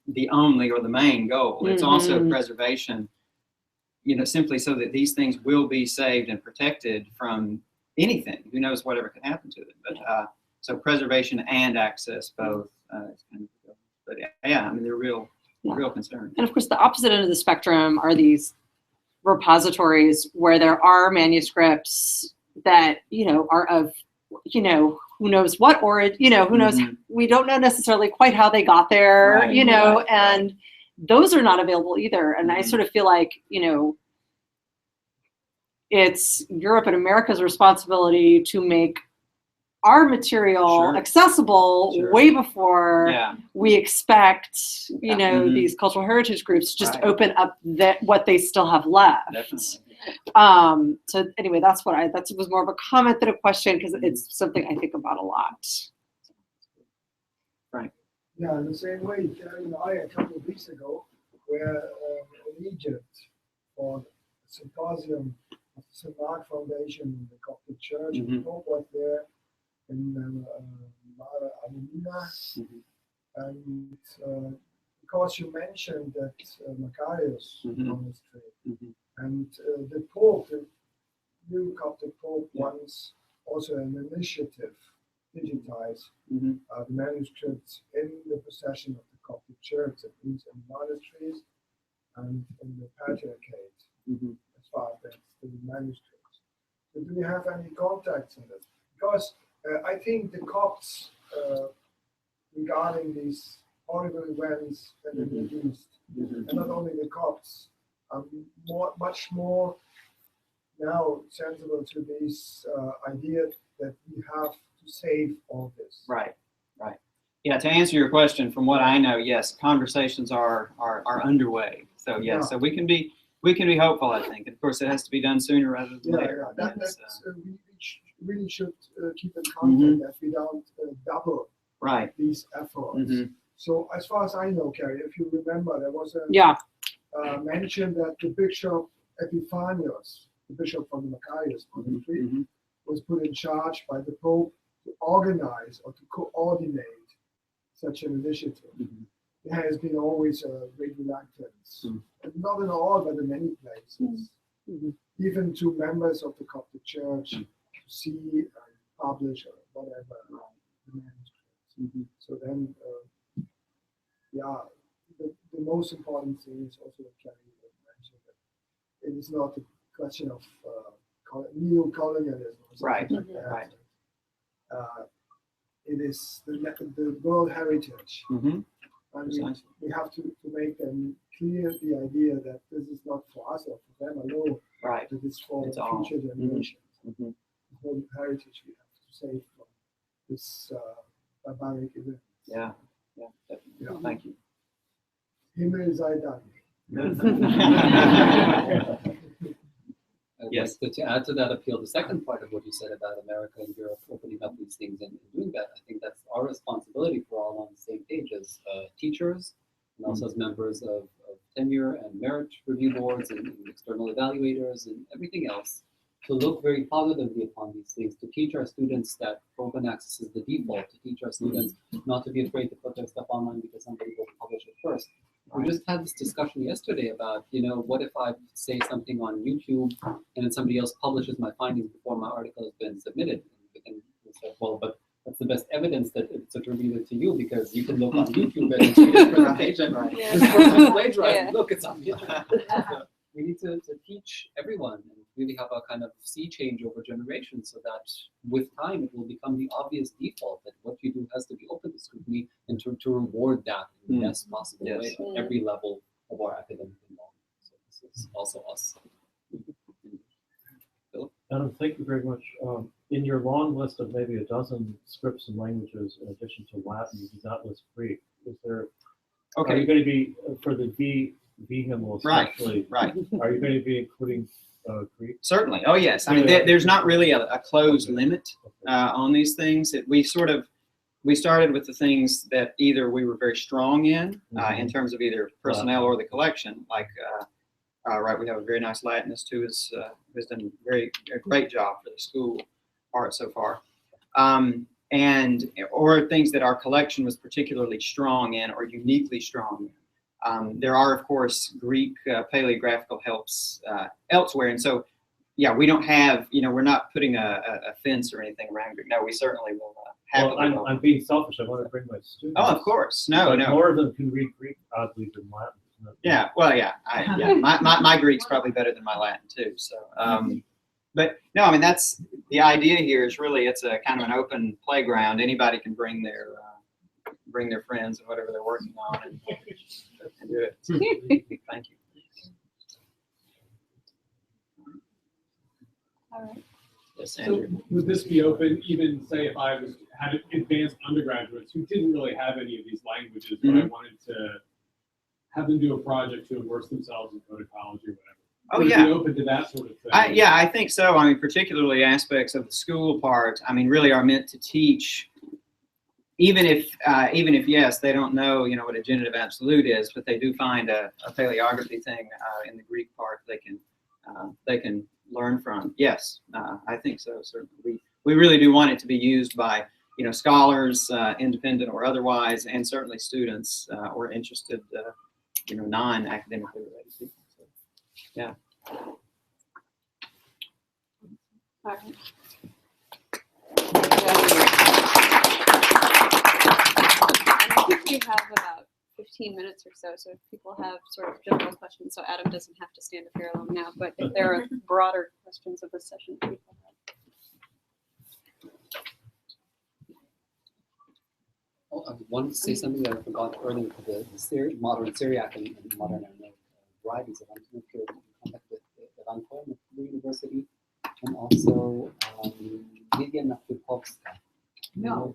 the only or the main goal. It's also preservation, simply so that these things will be saved and protected from anything. Who knows whatever can happen to them. But so preservation and access both. It's kind of yeah, I mean, they're real Yeah. concern. And of course, the opposite end of the spectrum are these repositories where there are manuscripts that, are of, who knows what, or, who knows, we don't know necessarily quite how they got there, Right, and those are not available either. And I sort of feel like, it's Europe and America's responsibility to make our material Sure. accessible Sure. way before Yeah. we expect, Mhm. these cultural heritage groups to just Right. open up what they still have left. Definitely. So anyway, that was more of a comment than a question, because it's something I think about a lot. Yeah, in the same way, I a couple of weeks ago were in Egypt for a symposium of the St. Mark Foundation, the Coptic Church, and the Pope was there in Mara Amina. And because you mentioned that Macarius monastery, and the Pope, the new Coptic Pope, wants also an initiative digitize the manuscripts in the possession of the Coptic Church, that means in monasteries and in the patriarchate, as far as that's the manuscripts. So do you have any contacts on this? Because I think the Copts, regarding these horrible events in the Middle East, and not only the Copts, are much more now sensible to this idea that we have to save all this. Right. Yeah, to answer your question, from what I know, yes, conversations are underway. So yeah, so we can be hopeful, I think. Of course, it has to be done sooner rather than later. That's, we really should keep in contact that we don't double these efforts. So as far as I know, Carrie, if you remember, there was a mention that the Bishop Epiphanius, the bishop from the Macarius monastery, was put in charge by the Pope to organize or to coordinate such an initiative. There has been always a great reluctance, and not in all, but in many places, even to members of the Coptic Church to see and publish or whatever the manuscripts. So then, the most important thing is also what Carrie mentioned, that it is not a question of neo-colonialism or something like that. It is the world heritage. And we have to make them clear the idea that this is not for us or for them alone, that it's for future generations. The whole heritage we have to save from this barbaric event. Yeah, definitely. Thank you. Himmel sei Dank. Yes. To add to that appeal, the second part of what you said about America and Europe opening up these things and doing that, I think that's our responsibility for all on the same page as teachers, and also as members of tenure and merit review boards and external evaluators and everything else, to look very positively upon these things, to teach our students that open access is the default, to teach our students not to be afraid to put their stuff online because somebody will publish it first. We just had this discussion yesterday about, what if I say something on YouTube and then somebody else publishes my findings before my article has been submitted? And we said, well, but that's the best evidence that it's attributed to you, because you can look on YouTube and see this presentation. This person is plagiarizing. Look, it's on YouTube. We need to teach everyone and really have a kind of sea change over generations, so that with time it will become the obvious default that what you do has to be open to scrutiny, and to reward that in the best possible way at every level of our academic involvement. So this is also us. Adam, thank you very much. In your long list of maybe a dozen scripts and languages, in addition to Latin, you did not list Greek. Is there? Are you going to be for the vehicle especially? Right. Are you going to be including Greek? Certainly. Oh yes. I mean, there's not really a closed limit on these things. We started with the things that either we were very strong in terms of either personnel or the collection. Like, we have a very nice Latinist who has done a great job for the school art so far. Or things that our collection was particularly strong in or uniquely strong in. There are, of course, Greek paleographical helps elsewhere, and so yeah, we don't have, we're not putting a fence or anything around Greek. No, we certainly will happily. Well, welcome. I'm being selfish. I want to bring my students. Oh, of course. No, But no. more of them can read Greek oddly than Latin. Yeah, well, yeah, my Greek's probably better than my Latin too. So, but no, I mean that's the idea here. Is really it's a kind of an open playground. Anybody can bring their friends and whatever they're working on and do it. So, thank you. All right. Yes, So Andrew. would this be open, even say if I had advanced undergraduates who didn't really have any of these languages, but I wanted to have them do a project to immerse themselves in code ecology or whatever? Oh, Would it yeah. be open to that sort of thing? I think so. I mean, particularly aspects of the school part, I mean, really are meant to teach, even if yes, they don't know, what a genitive absolute is, but they do find a paleography thing in the Greek part they can learn from. Yes, I think so, certainly. We really do want it to be used by, scholars, independent or otherwise, and certainly students or interested, non-academically related people. So, yeah. All right. And I think we have about 15 minutes or so if people have sort of general questions, so Adam doesn't have to stand up here alone now, but if there are broader questions of this session, people have. Oh, I wanted to say something that I forgot earlier for the modern Syriac and modern Aramaic varieties. I wanted to make sure that you contact with Evanko at the university, and also Lydia Nafipovska. No,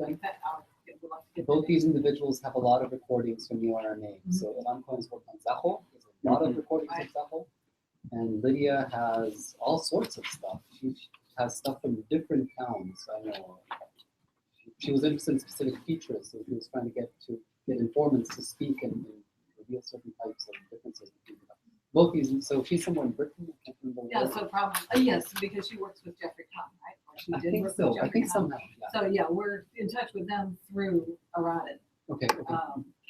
Both these individuals have a lot of recordings from the Aramaic. So Evanko has worked on Zaho, there's a lot of recordings of Zaho, and Lydia has all sorts of stuff. She has stuff from different towns. I know. She was interested in specific features, so she was trying to get informants to speak and reveal certain types of differences between them. Both these, so she's somewhere in Britain. I can't remember where. Yeah, so probably, yes, because she works with Jeffrey Kahn, right? Or she I did think work so. with I Jeffrey think Kahn. somehow. Yeah. So yeah, we're in touch with them through Aradin. Okay.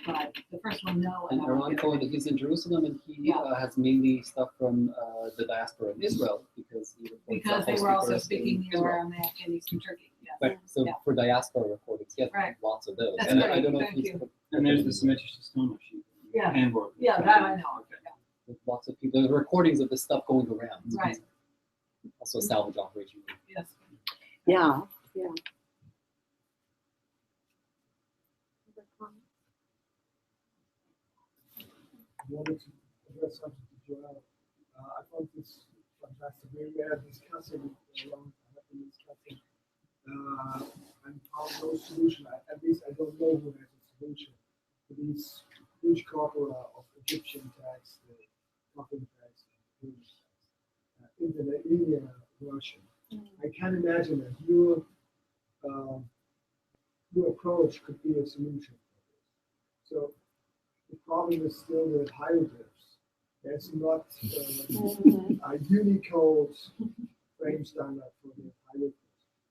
But the first one, no. And I won't get Aranko, he's in Jerusalem, and he has mainly stuff from the diaspora in Israel because because they were also speaking the Aramaic in Eastern Turkey. Yes. Right. So Yeah. for diaspora recordings, he has Right. lots of those. That's And great. I don't know Thank if he's you. And there's the Symmetric Stone sheet. Yeah. Handbook. Yeah, that I know. Okay. Yeah. with lots of people. There are recordings of this stuff going around. So Right. it's also a salvage operation. Yes. Yeah. I wanted to address something to Joel. I found this fantastic. We were discussing and found no solution. At least I don't know who has a solution to these huge corpora of Egyptian texts, the Coptic text, and in the linear version. I can imagine that your approach could be a solution for this. So the problem is still with hieroglyphs. There's not a Unicode frame standard for the hieroglyphs.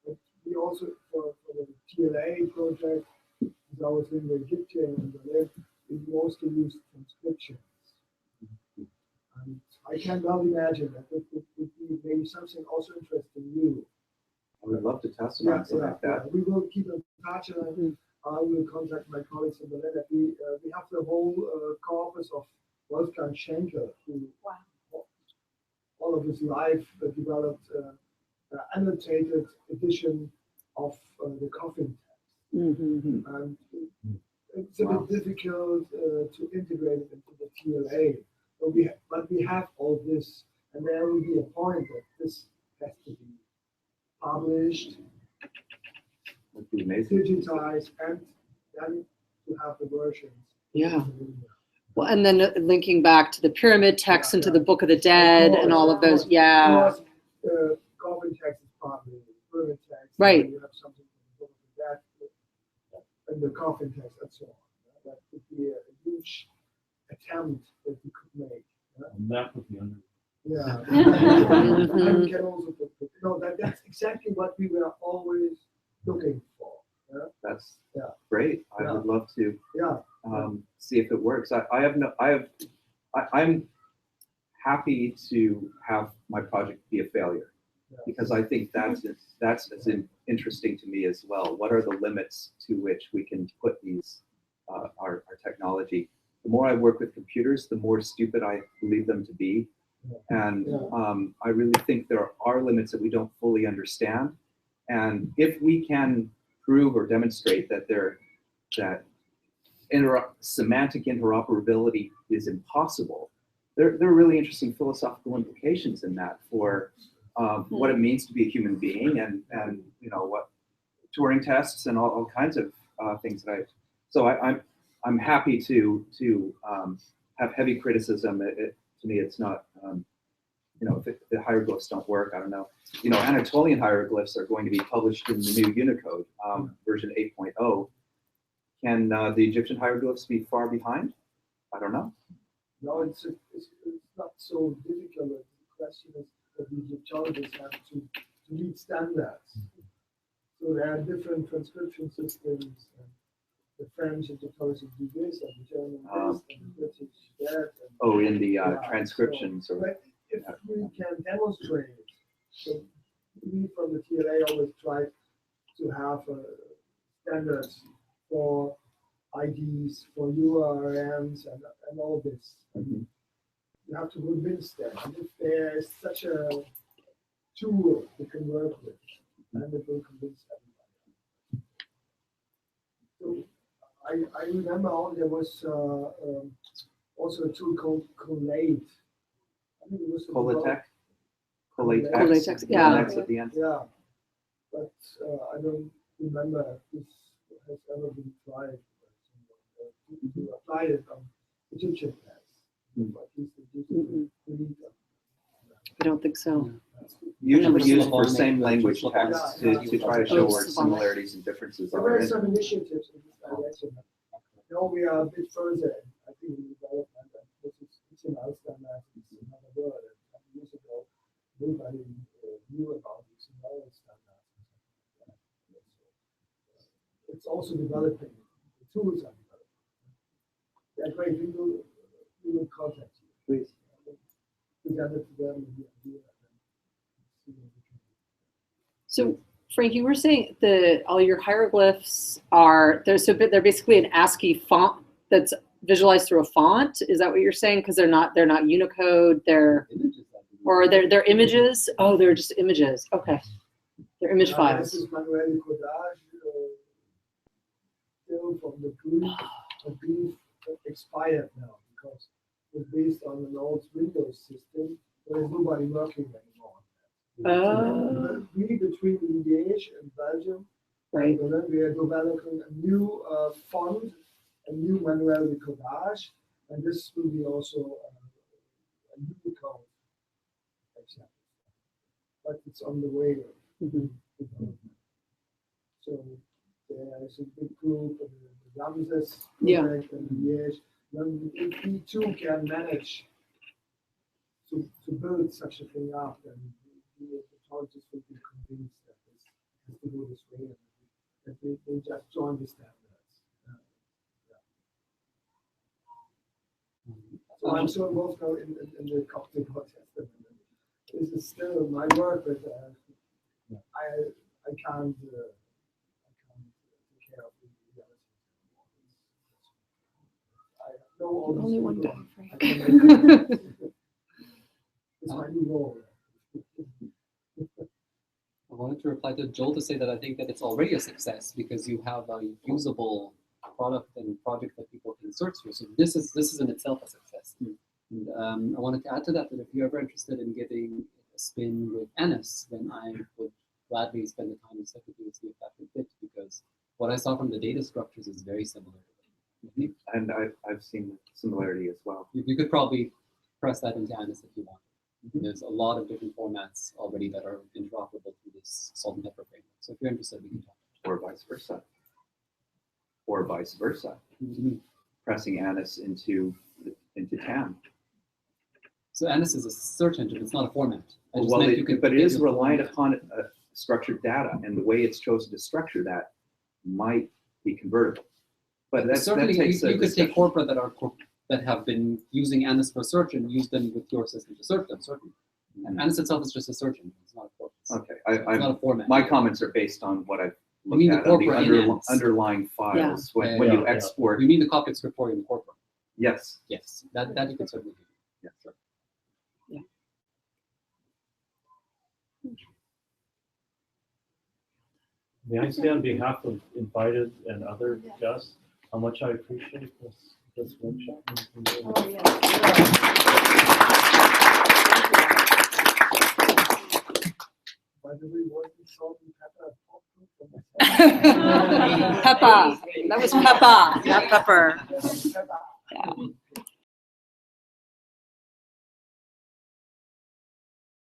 But we also, for the TLA project, as I was in the Egyptian in Berlin, we mostly use transcriptions. And I can well imagine that it would be maybe something also interesting you. I would love to test something like that. We will keep in touch, and I will contact my colleagues in Berlin. We have the whole corpus of Wolfgang Schenkel, who all of his life developed annotated edition of the coffin text. And it's a bit difficult to integrate it into the TLA. But we have all this, and there will be a point that this has to be published, That'd be amazing. digitized, and then to have the versions. Yeah. Well, and then linking back to the pyramid text and to the Book of the Dead and all of those. Yeah. Of course, coffin text is partly pyramid text. Right. You have something from the Book of the Dead and the coffin text and so on. That could be a huge attempt that we could make. And that would be under. Yeah. Mhm. And we can also put, that's exactly what we were always looking for. Yeah. That's Yeah. great. I Yeah. would love to Yeah. see if it works. I'm happy to have my project be a failure. because I think that's as interesting to me as well. What are the limits to which we can put these our technology? The more I work with computers, the more stupid I believe them to be, and I really think there are limits that we don't fully understand. And if we can prove or demonstrate that semantic interoperability is impossible, there are really interesting philosophical implications in that for what it means to be a human being, and what Turing tests and all kinds of things that I'm happy to have heavy criticism. To me, it's not if the hieroglyphs don't work, I don't know. Anatolian hieroglyphs are going to be published in the new Unicode version 8.0. Can the Egyptian hieroglyphs be far behind? I don't know. No, it's not so difficult. The question is that the Egyptologists have to meet standards. So there are different transcription systems. And the French Egyptologists do this, and the German this, and the British that. And, in the transcriptions. So, but if we can demonstrate, so we from the TLA always try to have standards for IDs, for URMs, and all this. Mm-hmm. You have to convince them. And if there is such a tool we can work with, then it will convince everybody. So I remember there was also a tool called Collate. I think it was Collatex? Collatex, yeah. Collatex at the end. Yeah, but I don't remember if this has ever been tried to apply it on Egyptian tests. At least I don't think so. Usually used for same language text to try to show where similarities and differences There are. were some initiatives in this direction. Now we are a bit further, I think, in development. And it's in Alzheimer's, it's another word. And 20 years ago, nobody knew about this in Alzheimer's. It's also developing. The tools are developing. Yeah, great. We will contact you. Please. Present it to them the idea. And see what we can do. So, Frank, you were saying that all your hieroglyphs they're basically an ASCII font that's visualized through a font. Is that what you're saying? Because they're not Unicode. They're images. Oh, they're just images. Okay, they're image files. This is manuel codage, still from the Greek. The Greek expired now because it's based on an old Windows system. There's nobody working anymore. We between Liège and Belgium, Right. and then we are developing a new font, a new manual de codage, and this will be also a new code example. But it's on the way. So there is a big group, the Ramses project and Liège. Then if we too can manage to build such a thing up, then the authorities will be convinced that this has to go this way, and that they just join the standards. So I'm so involved now in the Coptic Testament. This is still my work, but I can't take care of the reality. I know all these Only one people. guy, Frank. I can make it's my new role. I wanted to reply to Joel to say that I think that it's already a success because you have a usable product and project that people can search for. So this is in itself a success. And I wanted to add to that if you're ever interested in getting a spin with Anis, then I would gladly spend the time and stuff with you to see if that would fit, because what I saw from the data structures is very similar. And I've seen similarity as well. You could probably press that into Anis if you want. There's a lot of different formats already that are interoperable through this salt and pepper framework. So if you're interested, we can talk. Or vice versa. Pressing Anis into TAM. So Anis is a search engine. It's not a format. But it is reliant upon structured data, and the way it's chosen to structure that might be convertible. But certainly that takes you could take corpora that have been using Anis for search and use them with your system to search them. Certainly, and Anis itself is just a search engine. It's not a corpora. Okay, It's not a format. my comments are based on what I've You mean looked the at on the corporate enhance? underlying files. Yeah, When you yeah. export, We mean the Coptic Scriptorium corporate. yes. Yes, that you can certainly do. Yeah. Sure. May I say on behalf of invited and other guests, how much I appreciate this workshop? By the way, what is salt and pepper? Peppa. That was Peppa, not Pepper. Pepper.